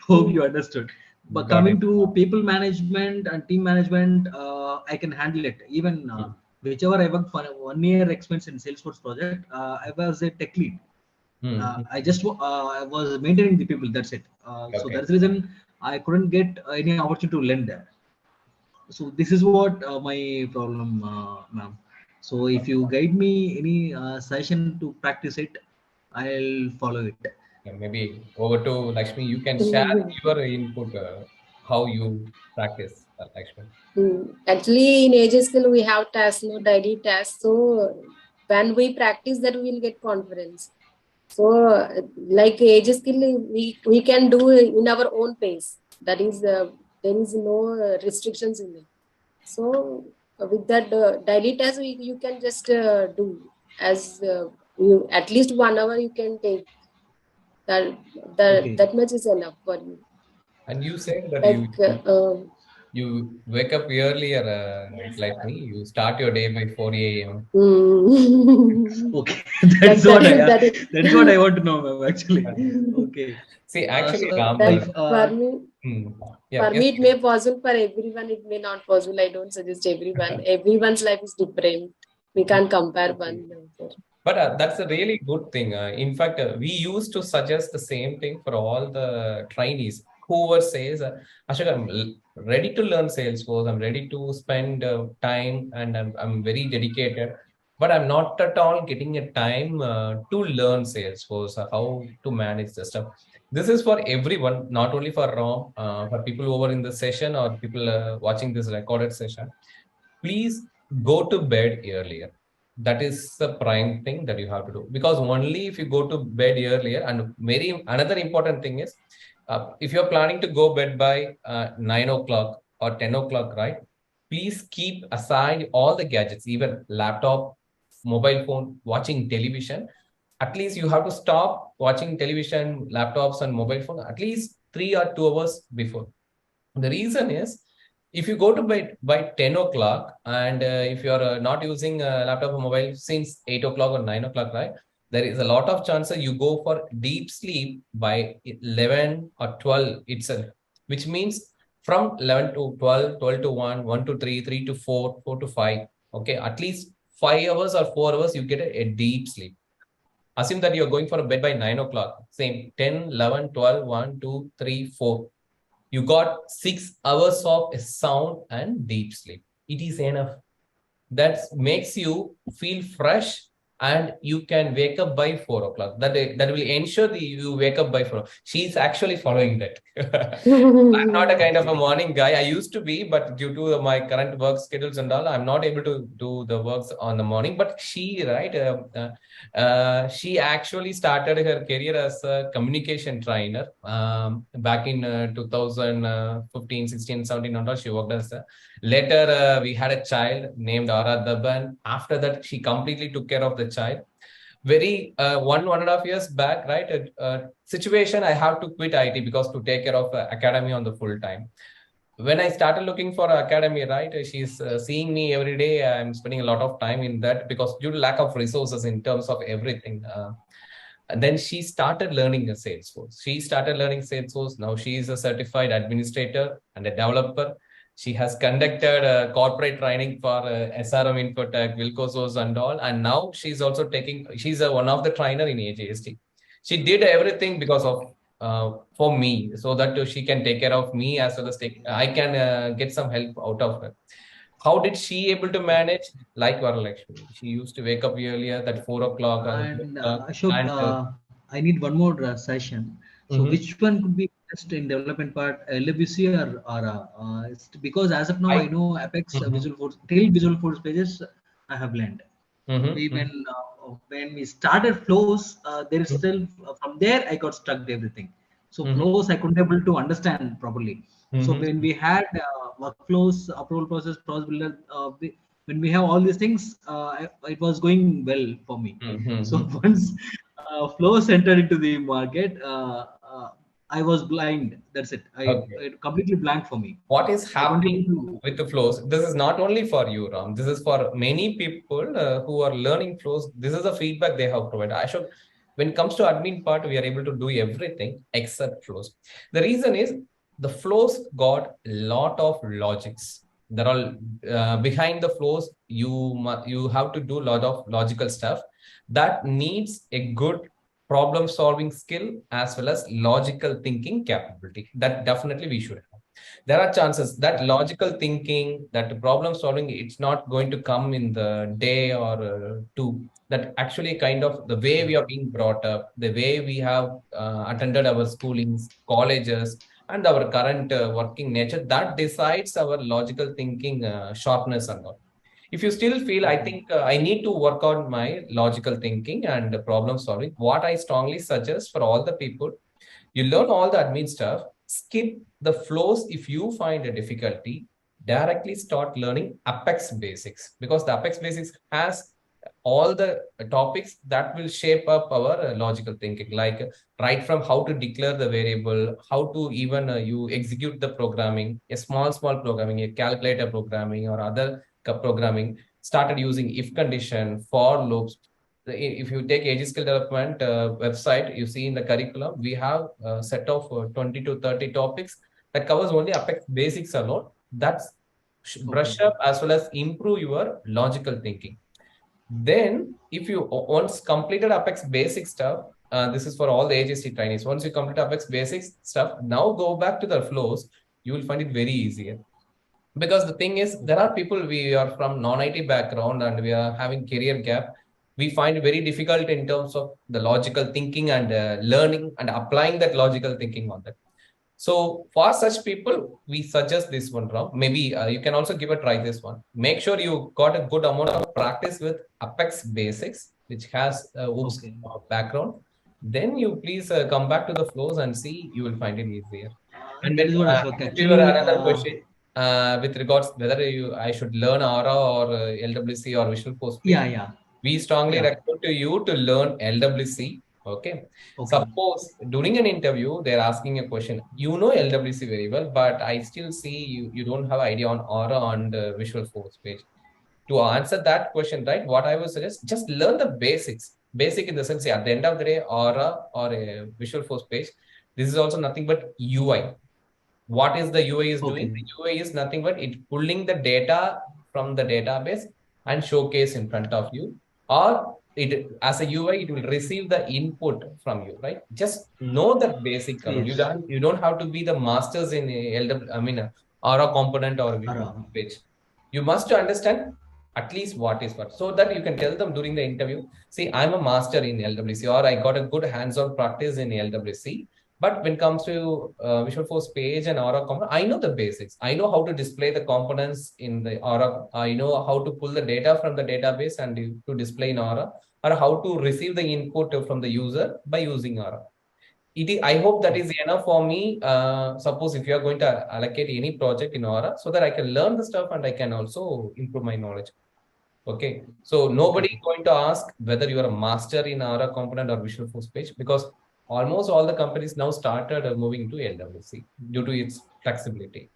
Speaker 7: Hope you understood. But
Speaker 1: Got it.
Speaker 7: coming to people management and team management, I can handle it. Even whichever I worked for 1 year experience in Salesforce project, I was a tech lead. I was maintaining the people. That's it. So
Speaker 1: Okay.
Speaker 7: that's the reason I couldn't get any opportunity to learn there. So this is what my problem, ma'am. So if you guide me any session to practice it, I'll follow it.
Speaker 1: Yeah, maybe over to Lakshmi. You can share your input, how you practice, Lakshmi.
Speaker 2: Actually, in age skill, we have tasks, no daily tasks. So when we practice that, we will get confidence. like age skill, we can do in our own pace. That is, there is no restrictions in it. So with that daily task, you can just do as you at least 1 hour you can take.
Speaker 7: Okay.
Speaker 2: That much is enough for you.
Speaker 1: And you said that
Speaker 2: Like
Speaker 1: you wake up earlier, like me. You start your day by 4 a.m.
Speaker 7: Okay,
Speaker 2: that that is
Speaker 7: that's what I want to know, ma'am. Actually, okay.
Speaker 1: See, actually,
Speaker 7: So
Speaker 1: Ram,
Speaker 2: that
Speaker 7: if
Speaker 2: for me.
Speaker 1: hmm, yeah,
Speaker 2: For
Speaker 1: yes,
Speaker 2: me, it may possible. For everyone, it may not possible. I don't suggest everyone. Everyone's life is different. We can't compare
Speaker 7: okay,
Speaker 2: one. Another.
Speaker 1: but that's a really good thing. In fact, we used to suggest the same thing for all the trainees. Whoever says, Ashok, ready to learn Salesforce, I'm ready to spend time, and I'm very dedicated, but I'm not at all getting a time to learn Salesforce, how to manage the stuff. This is for everyone, not only for Ram, for people who are in the session or people watching this recorded session. Please go to bed earlier. That is the prime thing that you have to do, because only if you go to bed earlier, and very another important thing is, if you're planning to go bed by 9 o'clock or 10 o'clock, right? Please keep aside all the gadgets, even laptop, mobile phone, watching television. At least you have to stop watching television, laptops, and mobile phone at least 3 or 2 hours before. The reason is, if you go to bed by 10 o'clock, and if you're not using a laptop or mobile since 8 o'clock or 9 o'clock, right? There is a lot of chances you go for deep sleep by 11 or 12 itself, which means from 11 to 12, 12 to 1, 1 to 3, 3 to 4, 4 to 5. Okay, at least 5 hours or 4 hours, you get a deep sleep. Assume that you're going for a bed by 9 o'clock, same 10, 11, 12, 1, 2, 3, 4. You got 6 hours of sound and deep sleep. It is enough. That makes you feel fresh, and you can wake up by 4 o'clock. That will ensure that you wake up by 4. She's actually following that. I'm not a kind of a morning guy. I used to be, but due to my current work schedules and all, I'm not able to do the works on the morning. But she, right, she actually started her career as a communication trainer back in 2015, 16, 17, and all. She worked as a. Later, we had a child named Aradhaban. After that, she completely took care of the child. Very 1.5 years back, right? Situation I have to quit IT because to take care of academy on the full time. When I started looking for academy, right? She's seeing me every day. I'm spending a lot of time in that because due to lack of resources in terms of everything. And then she started learning a Salesforce. She started learning Salesforce. Now she is a certified administrator and a developer. She has conducted corporate training for SRM Infotech, Wilcosos and all. And now she's also taking, she's one of the trainer in AJST. She did everything because of for me, so that she can take care of me as well as I can get some help out of her. How did she able to manage? Like Varalakshmi, she used to wake up earlier, that 4 o'clock or
Speaker 7: and
Speaker 1: 3 o'clock,
Speaker 7: Ashok,
Speaker 1: and
Speaker 7: I need one more session. So
Speaker 1: mhm.
Speaker 7: which one could be best in development part, LWC or Aura? Because as of now, I
Speaker 1: I
Speaker 7: know Apex
Speaker 1: mhm,
Speaker 7: Visual Force till Visual Force pages I have learned.
Speaker 1: mhm,
Speaker 7: We
Speaker 1: mhm,
Speaker 7: when we started flows, there is
Speaker 1: mhm,
Speaker 7: still from there I got stuck to everything. So
Speaker 1: mhm,
Speaker 7: flows I couldn't able to understand properly. So
Speaker 1: mhm,
Speaker 7: when we had workflows, approval process, process builder, when we have all these things, it was going well for me.
Speaker 1: mhm,
Speaker 7: So
Speaker 1: mhm.
Speaker 7: once flows entered into the market, I was blind. That's it.
Speaker 1: Okay.
Speaker 7: It completely blank for me.
Speaker 1: What is
Speaker 7: I couldn't
Speaker 1: happening
Speaker 7: able to.
Speaker 1: with the flows? This is not only for you, Ram. This is for many people who are learning flows. This is the feedback they have provided. I should, when it comes to admin part, we are able to do everything except flows. The reason is the flows got a lot of logics. There are behind the flows. You have to do a lot of logical stuff that needs a good problem solving skill as well as logical thinking capability. That definitely we should have. There are chances that logical thinking, that problem solving, it's not going to come in the day or two. That actually kind of the way we are being brought up, the way we have attended our schoolings, colleges, and our current working nature, that decides our logical thinking sharpness and all. If you still feel, I think I need to work on my logical thinking and problem solving, what I strongly suggest for all the people, you learn all the admin stuff, skip the flows if you find a difficulty, directly start learning Apex basics, because the Apex basics has all the topics that will shape up our logical thinking, like right from how to declare the variable, how to even you execute the programming, a small programming, a calculator programming or other programming, started using if condition, for loops. If you take AG skill development website, you see in the curriculum, we have a set of 20 to 30 topics that covers only Apex basics alone. That's brush up as well as improve your logical thinking. Then, if you once completed Apex basic stuff, this is for all the AGC trainees. Once you complete Apex basic stuff, now go back to the flows. You will find it very easier. Because the thing is, there are people, we are from non-IT background and we are having career gap. We find it very difficult in terms of the logical thinking and learning and applying that logical thinking on that. So for such people, we suggest this one, Ram. Maybe you can also give a try this one. Make sure you got a good amount of practice with Apex Basics, which has OOPS background. Then you please come back to the flows and see, you will find it easier. And
Speaker 7: That
Speaker 1: when
Speaker 7: is what Ashok
Speaker 1: if you were
Speaker 7: actually.
Speaker 1: another question with regards whether I should learn Aura or LWC or Visual Force Page,
Speaker 7: Yeah.
Speaker 1: we strongly
Speaker 7: Yeah.
Speaker 1: recommend to you to learn LWC. Okay.
Speaker 7: Okay.
Speaker 1: Suppose during an interview, they're asking a question. You know LWC very well, but I still see you don't have idea on Aura and Visual Force Page. To answer that question, right, what I would suggest, just learn the basics. Basic in the sense, at the end of the day, Aura or a Visual Force Page, this is also nothing but UI. What is the UI is doing? The UI is nothing but it pulling the data from the database and showcase in front of you. Or it as a UI, it will receive the input from you, right? Just know that basic alone.
Speaker 7: Yes.
Speaker 1: You don't have to be the masters in LW, Aura component or Visual
Speaker 7: Aura.
Speaker 1: Page. You must understand at least what is what, so that you can tell them during the interview, see, I'm a master in LWC or I got a good hands-on practice in LWC. But when it comes to Visual Force Page and Aura component, I know the basics. I know how to display the components in the Aura. I know how to pull the data from the database and to display in Aura, or how to receive the input from the user by using Aura. I hope that is enough for me. Suppose if you are going to allocate any project in Aura, so that I can learn the stuff and I can also improve my knowledge. Okay. So nobody is going to ask whether you are a master in Aura component or Visual Force Page, because almost all the companies now started moving to LWC due to its flexibility.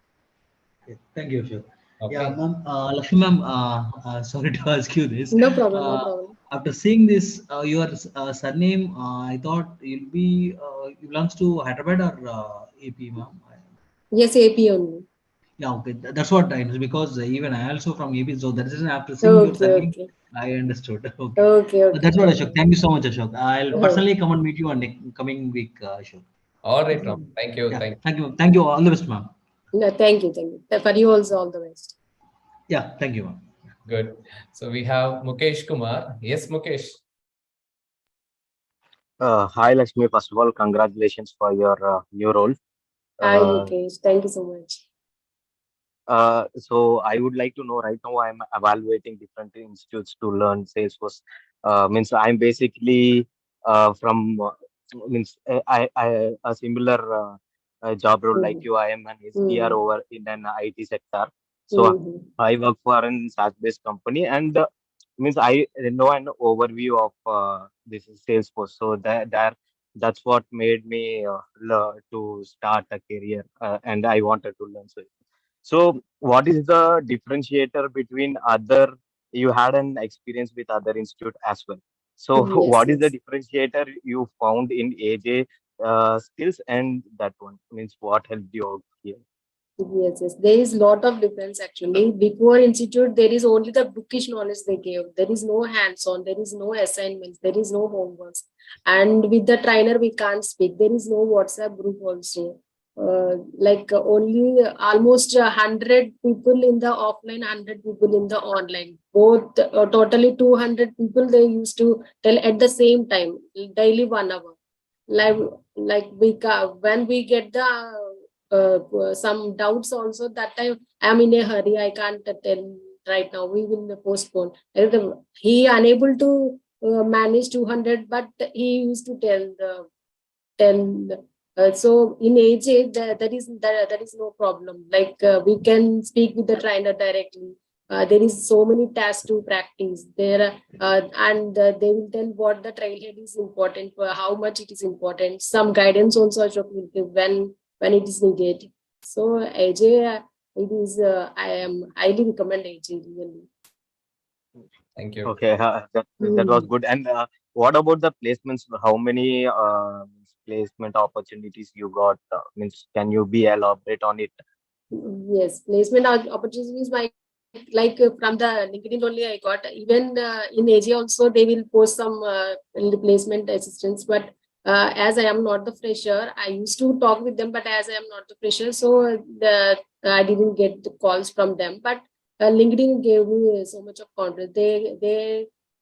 Speaker 7: Okay. Thank you, Ashok.
Speaker 1: Okay.
Speaker 7: Yeah, ma'am. Lakshmi ma'am, sorry to ask you this.
Speaker 2: No problem, no problem.
Speaker 7: After seeing this, your surname, I thought it belongs to Hyderabad or AP, ma'am.
Speaker 2: Yes, AP only.
Speaker 7: Yeah, okay. That's what I know, because even I also from AP, so that is after seeing your
Speaker 2: Okay,
Speaker 7: surname,
Speaker 2: okay.
Speaker 7: I understood. Okay.
Speaker 2: Okay,
Speaker 7: So
Speaker 2: okay.
Speaker 7: that's what, Ashok. Thank you so much, Ashok. I'll
Speaker 2: Uh-huh.
Speaker 7: personally come and meet you on the coming week, Ashok.
Speaker 1: All right, Ram. Thank you.
Speaker 7: Yeah,
Speaker 1: Thank you.
Speaker 7: thank you. Thank you. All the best, ma'am.
Speaker 2: No, thank you, thank you. For you also, all the best.
Speaker 7: Yeah, thank you, ma'am.
Speaker 1: Good. So we have Mukesh Kumar. Yes, Mukesh.
Speaker 8: Hi Lakshmi, first of all, congratulations for your new role.
Speaker 2: Hi,
Speaker 8: Uh,
Speaker 2: Mukesh. Thank you so much.
Speaker 8: so I would like to know right now I'm evaluating different institutes to learn Salesforce. Means I'm basically from means I a similar job role like you. I am an SDR over in an IT sector. So I work for an SaaS-based company, and means I know an overview of this is Salesforce. So that's what made me to start a career, and I wanted to learn. So what is the differentiator between other? You had an experience with other institute as well. So
Speaker 2: Yes,
Speaker 8: what is the
Speaker 2: yes.
Speaker 8: differentiator you found in AJ skills and that one? Means what helped you out here?
Speaker 2: Yes, yes. There is lot of difference actually. Before institute, there is only the bookish knowledge they gave. There is no hands-on. There is no assignments. There is no homeworks. And with the trainer, we can't speak. There is no WhatsApp group also. Only almost 100 people in the offline, 100 people in the online. Both totally 200 people they used to tell at the same time, daily 1 hour. When we get the some doubts also, that time I'm in a hurry, I can't tell right now. We will postpone. He unable to manage 200, but he used to tell. So in AJ, that is no problem. Like we can speak with the trainer directly. There is so many tasks to practice there, and they will tell what the trailhead is important, for how much it is important. Some guidance also Ashok will give when it is needed. So AJ, it is. I am highly recommend AJ really.
Speaker 1: Thank you.
Speaker 8: Okay, that was good. And what about the placements? How many placement opportunities you got? Means, can you be elaborate on it?
Speaker 2: Yes, placement opportunities. Like from the LinkedIn only I got. Even in AJ also they will post some placement assistance. But as I am not the fresher, I used to talk with them. But as I am not the fresher, so I didn't get the calls from them. But LinkedIn gave me so much of content.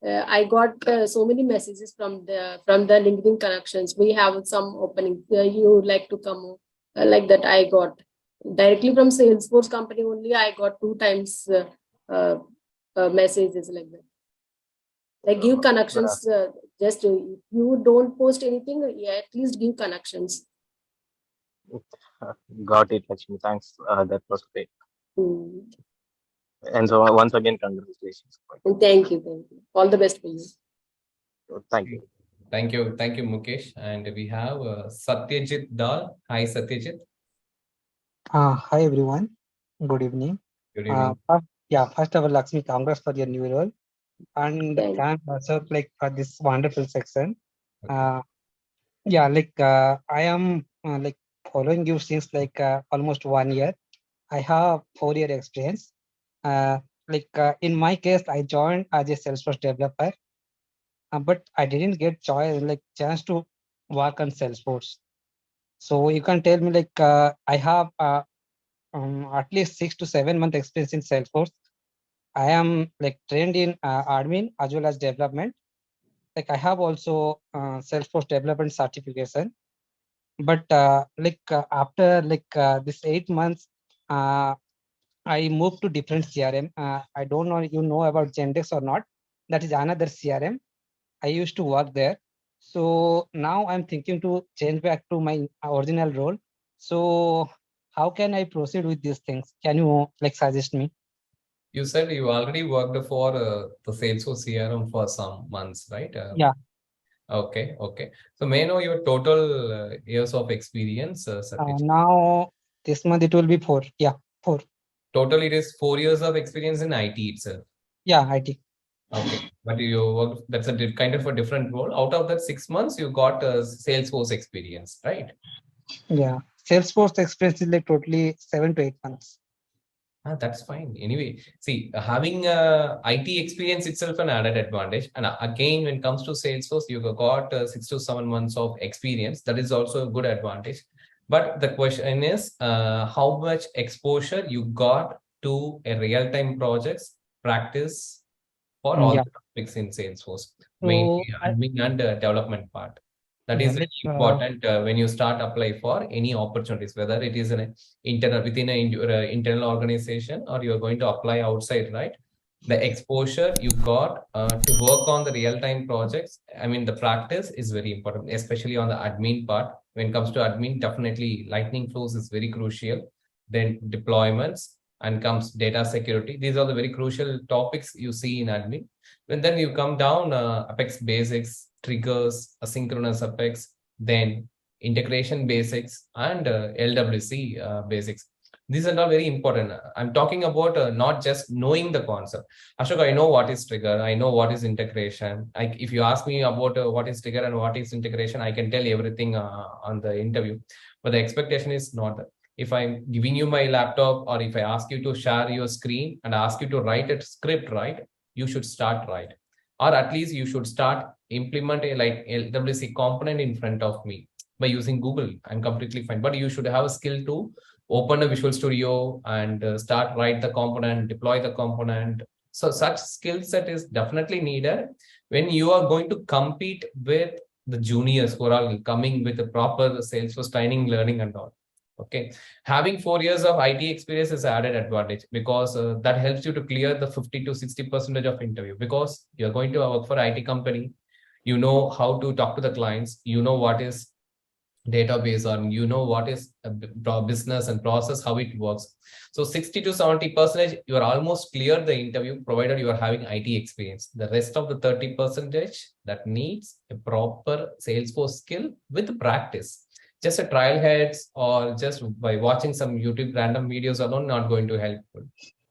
Speaker 2: I got so many messages from the LinkedIn connections. We have some opening. You would like to come, like that. I got directly from Salesforce company only. I got 2 times messages like that. Like give connections. Just if you don't post anything, yeah, at least give connections.
Speaker 8: Got it, Lakshmi. Thanks. That was great.
Speaker 2: Hmm.
Speaker 8: And so once again, congratulations.
Speaker 2: Thank you. All the best for you.
Speaker 8: Thank you.
Speaker 1: Thank you, Mukesh. And we have Satyajit Dal. Hi, Satyajit.
Speaker 9: Hi everyone. Good evening.
Speaker 1: Good evening.
Speaker 9: First of all, Lakshmi, congrats for your new role, and thanks also like for this wonderful section.
Speaker 1: Okay.
Speaker 9: I am like following you since like almost 1 year. I have 4 year experience. In my case, I joined as a Salesforce developer, but I didn't get chance to work on Salesforce. So you can tell me I have at least 6 to 7 month experience in Salesforce. I am like trained in admin as well as development. Like I have also Salesforce development certification. But after this 8 months, I moved to different CRM. I don't know you know about Gendex or not. That is another CRM. I used to work there. So now I'm thinking to change back to my original role. So how can I proceed with these things? Can you like suggest me?
Speaker 1: You said you already worked for the Salesforce CRM for some months, right?
Speaker 9: Yeah.
Speaker 1: Okay. So may I know your total years of experience, Satyajit?
Speaker 9: Now this month it will be 4. Yeah, 4.
Speaker 1: Total, it is 4 years of experience in IT itself.
Speaker 9: Yeah, IT.
Speaker 1: Okay, but you work, that's a kind of a different role. Out of that 6 months, you got Salesforce experience, right?
Speaker 9: Yeah, Salesforce experience is like totally 7 to 8 months.
Speaker 1: That's fine. Anyway, see, having IT experience itself an added advantage. And again, when it comes to Salesforce, you got 6 to 7 months of experience. That is also a good advantage. But the question is, how much exposure you got to a real-time projects practice for all the topics in Salesforce, mainly admin and development part. That is very important when you start apply for any opportunities, whether it is an internal within your internal organization or you're going to apply outside, right? The exposure you got to work on the real-time projects, I mean, the practice is very important, especially on the admin part. When it comes to admin, definitely lightning flows is very crucial. Then deployments and comes data security. These are the very crucial topics you see in admin. And then you come down Apex basics, triggers, asynchronous Apex, then integration basics and LWC basics. These are all very important. I'm talking about not just knowing the concept. Ashok, I know what is trigger. I know what is integration. If you ask me about what is trigger and what is integration, I can tell everything on the interview. But the expectation is not that. If I'm giving you my laptop or if I ask you to share your screen and ask you to write a script, right? You should start right. Or at least you should start implement a like LWC component in front of me by using Google. I'm completely fine. But you should have a skill to open a Visual Studio and start write the component, deploy the component. So such skill set is definitely needed when you are going to compete with the juniors who are all coming with a proper Salesforce training, learning and all. Okay, having 4 years of IT experience is added advantage because that helps you to clear the 50 to 60% of interview, because you're going to work for IT company. You know how to talk to the clients. You know what is database, or you know what is a business and process, how it works. So 60 to 70% you are almost clear the interview, provided you are having IT experience. The rest of the 30% that needs a proper Salesforce skill with practice. Just a trial heads or just by watching some YouTube random videos alone not going to help.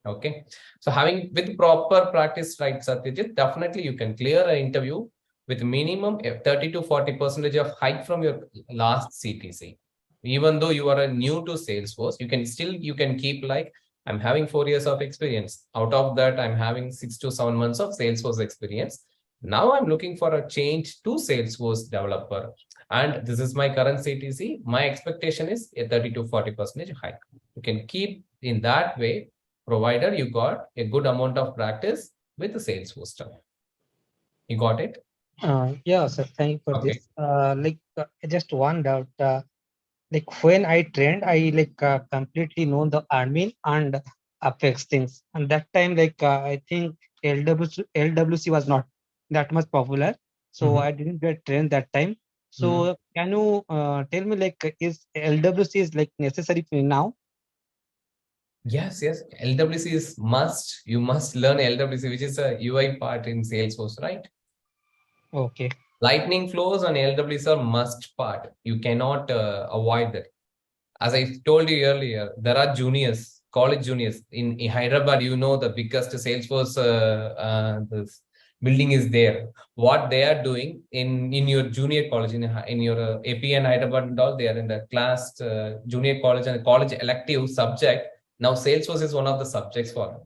Speaker 1: Okay, so having with proper practice, right, Satyajit, definitely you can clear an interview with minimum 30 to 40% of hike from your last CTC. Even though you are a new to Salesforce, you can keep like, I'm having 4 years of experience. Out of that, I'm having 6 to 7 months of Salesforce experience. Now I'm looking for a change to Salesforce developer. And this is my current CTC. My expectation is a 30 to 40% hike. You can keep in that way, provided you got a good amount of practice with the Salesforce stuff. You got it?
Speaker 9: Yeah, sir. Thank you for
Speaker 1: Okay.
Speaker 9: this. Just one doubt. Like when I trained, I completely know the admin and Apex things. And that time, I think LWC was not that much popular, so I didn't get trained that time. So can you tell me, like, is LWC is like necessary for now?
Speaker 1: Yes, yes. LWC is must. You must learn LWC, which is a UI part in Salesforce, right?
Speaker 9: Okay.
Speaker 1: Lightning flows on LWC are must part. You cannot avoid that. As I told you earlier, there are juniors, college juniors in Hyderabad. You know, the biggest Salesforce this building is there. What they are doing in your junior college, in your AP and Hyderabad and all, they are in the class junior college and college elective subject. Now Salesforce is one of the subjects for them.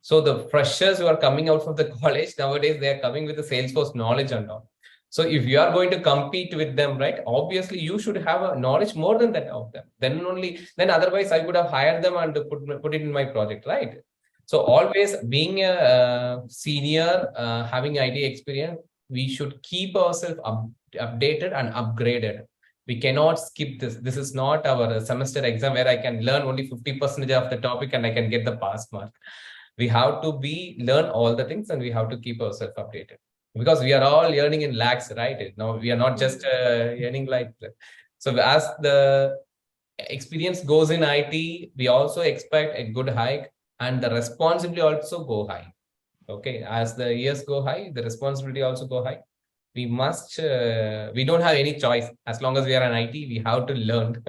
Speaker 1: So the freshers who are coming out from the college nowadays, they are coming with the Salesforce knowledge and all. So if you are going to compete with them, right, obviously you should have a knowledge more than that of them. Then otherwise I would have hired them and put it in my project, right? So always being a senior, having IT experience, we should keep ourselves updated and upgraded. We cannot skip this. This is not our semester exam where I can learn only 50% of the topic and I can get the pass mark. We have to learn all the things, and we have to keep ourselves updated, because we are all earning in lakhs, right? Now we are not just earning like that. So as the experience goes in IT, we also expect a good hike, and the responsibility also go high. Okay, as the years go high, the responsibility also go high. We must, we don't have any choice. As long as we are an IT, we have to learn.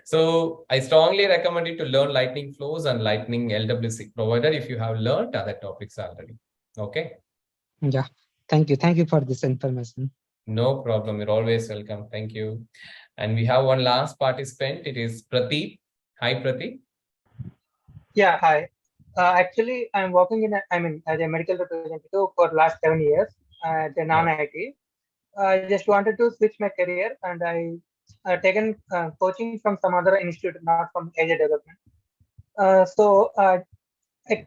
Speaker 1: So I strongly recommend you to learn Lightning Flows and Lightning LWC, provided if you have learned other topics already. Okay.
Speaker 9: Yeah. Thank you. Thank you for this information.
Speaker 1: No problem. You're always welcome. Thank you. And we have one last participant. It is Prateep. Hi, Prateep.
Speaker 4: Yeah, hi. Actually, I'm working as a medical representative for last 7 years at a non-IT. I just wanted to switch my career, and I taken coaching from some other institute, not from AJ Development.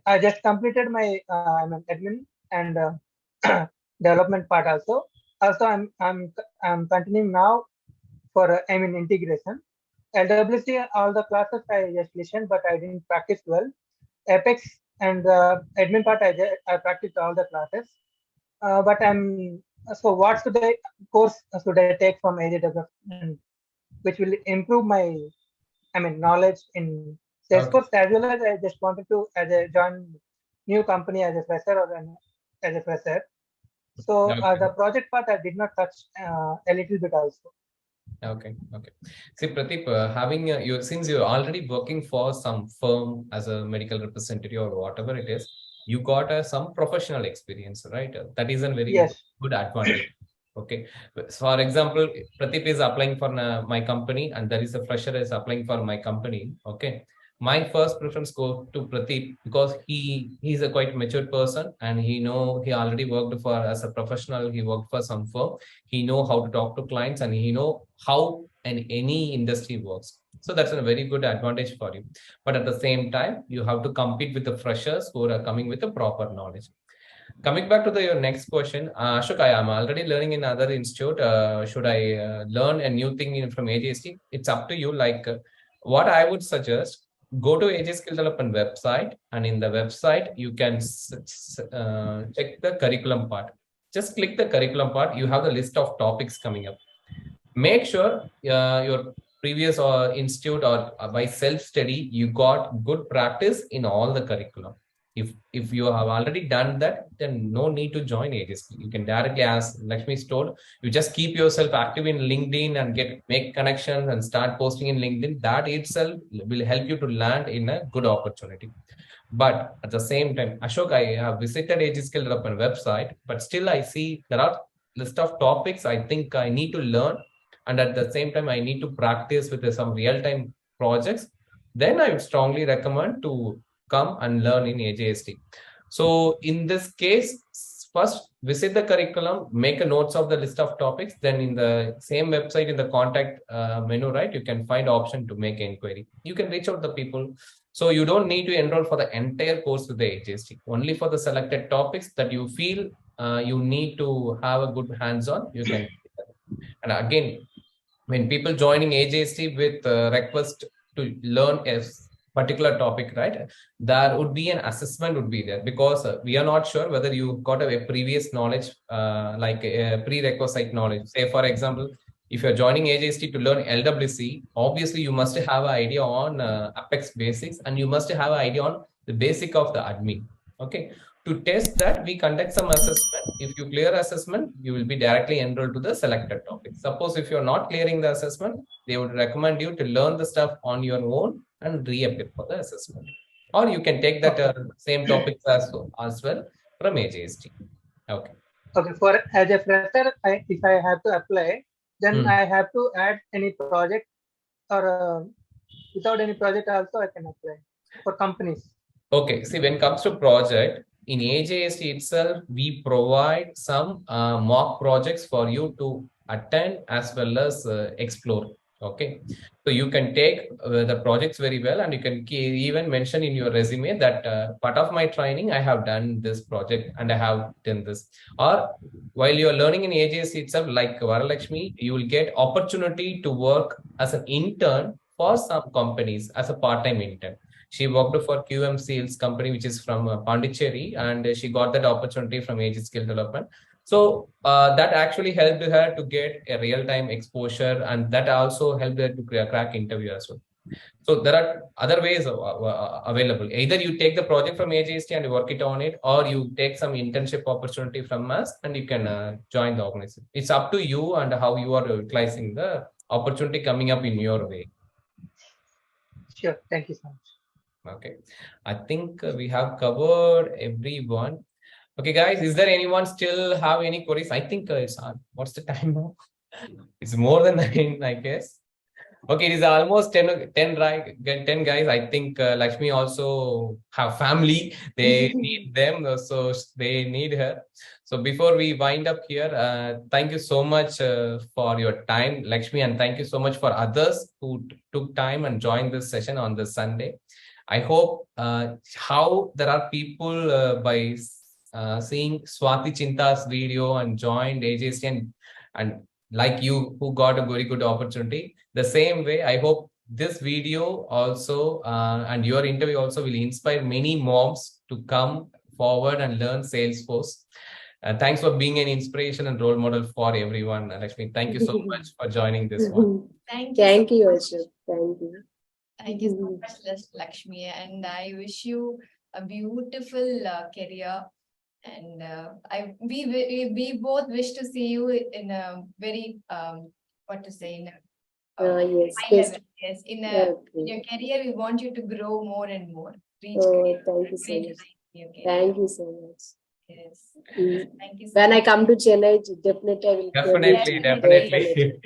Speaker 4: I just completed my admin and development part also. Also, I'm continuing now for integration. LWC, all the classes I just listened, but I didn't practice well. Apex and the admin part, I practiced all the classes. But so what course should I take from AJ Development, which will improve my knowledge in Salesforce, as well as I just wanted to join new company as a fresher as a fresher. So the project part I did not touch a little bit also.
Speaker 1: Okay. See, Pradeep, since you're already working for some firm as a medical representative or whatever it is, you got some professional experience, right? That is a very good advantage. Okay. For example, Pradeep is applying for my company, and there is a fresher is applying for my company. Okay. My first preference go to Pradeep, because he's a quite matured person, and he already worked for as a professional. He worked for some firm. He know how to talk to clients, and he know how any industry works. So that's a very good advantage for you. But at the same time, you have to compete with the freshers who are coming with the proper knowledge. Coming back to your next question, Ashok, I am already learning in other institute. Should I learn a new thing from AJST? It's up to you. Like what I would suggest, go to AJ Skill Development website, and in the website you can check the curriculum part. Just click the curriculum part. You have the list of topics coming up. Make sure your previous or institute or by self-study, you got good practice in all the curriculum. If you have already done that, then no need to join AGSP. You can directly, as Lakshmi told, you just keep yourself active in LinkedIn and make connections and start posting in LinkedIn. That itself will help you to land in a good opportunity. But at the same time, Ashok, I have visited AG Skill Development website, but still I see there are list of topics I think I need to learn, and at the same time I need to practice with some real-time projects. Then I would strongly recommend to come and learn in AJST. So in this case, first visit the curriculum, make a notes of the list of topics. Then in the same website, in the contact menu, right, you can find option to make inquiry. You can reach out the people. So you don't need to enroll for the entire course with the AJST. Only for the selected topics that you feel you need to have a good hands-on, you can. And again, when people joining AJST with request to learn a particular topic, right, there would be an assessment would be there, because we are not sure whether you got a previous knowledge, like a prerequisite knowledge. Say, for example, if you're joining AJST to learn LWC, obviously you must have an idea on Apex basics, and you must have an idea on the basic of the admin. Okay. To test that, we conduct some assessment. If you clear assessment, you will be directly enrolled to the selected topic. Suppose if you're not clearing the assessment, they would recommend you to learn the stuff on your own and reappear for the assessment. Or you can take that same topics as well from AJST. Okay.
Speaker 4: Okay, for as a fresher, if I have to apply, then I have to add any project, or without any project also I can apply for companies.
Speaker 1: Okay, see, when it comes to project, in AJST itself, we provide some mock projects for you to attend as well as explore. Okay, so you can take the projects very well, and you can even mention in your resume that part of my training, I have done this project and I have done this. Or while you are learning in AJST itself, like Varalakshmi, you will get opportunity to work as an intern for some companies as a part-time intern. She worked for QM Sales company, which is from Pondicherry, and she got that opportunity from AG Skill Development. So that actually helped her to get a real-time exposure, and that also helped her to crack interview as well. So there are other ways available. Either you take the project from AJST and work it on it, or you take some internship opportunity from us and you can join the organization. It's up to you and how you are utilizing the opportunity coming up in your way.
Speaker 4: Sure. Thank you so much.
Speaker 1: Okay, I think we have covered everyone. Okay, guys, is there anyone still have any queries? I think it's what's the time now? It's more than 9, I guess. Okay, it is almost 10 right? 10 guys. I think Lakshmi also have family. They need them, so they need her. So before we wind up here, thank you so much for your time, Lakshmi, and thank you so much for others who took time and joined this session on this Sunday. I hope how there are people by seeing Swati Chinta's video and joined AJC and like you who got a very good opportunity. The same way, I hope this video also and your interview also will inspire many moms to come forward and learn Salesforce. Thanks for being an inspiration and role model for everyone, Lakshmi. Thank you so much for joining this one.
Speaker 3: Thank you.
Speaker 2: Thank you, Ashok. Thank you.
Speaker 3: Thank you so much, Lakshmi, and I wish you a beautiful career. And we both wish to see you in a very what to say, in a
Speaker 2: yes,
Speaker 3: high level. Yes, in your career, we want you to grow more and more.
Speaker 2: Thank you so much. Thank you so much.
Speaker 3: Yes.
Speaker 2: Thank you so when much. I come to Chennai, definitely I will.
Speaker 1: Definitely.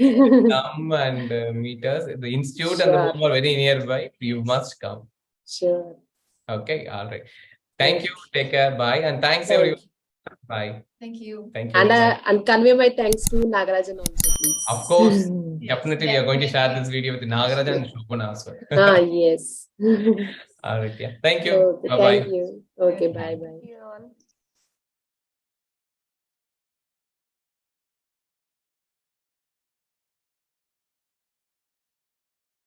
Speaker 1: Come and meet us. The institute and the home are very nearby. You must come.
Speaker 2: Sure.
Speaker 1: Okay. All right. Thank you. Take care. Bye. And thanks everyone. Bye.
Speaker 3: Thank you.
Speaker 1: Thank you.
Speaker 2: And convey my thanks to Nagarajan also, please.
Speaker 1: Of course. Definitely, we are going to share this video with Nagarajan and Shobana as well.
Speaker 2: Yes.
Speaker 1: All right. Yeah. Thank you.
Speaker 2: Okay,
Speaker 1: Bye-bye.
Speaker 2: thank you. Okay. Bye. Bye.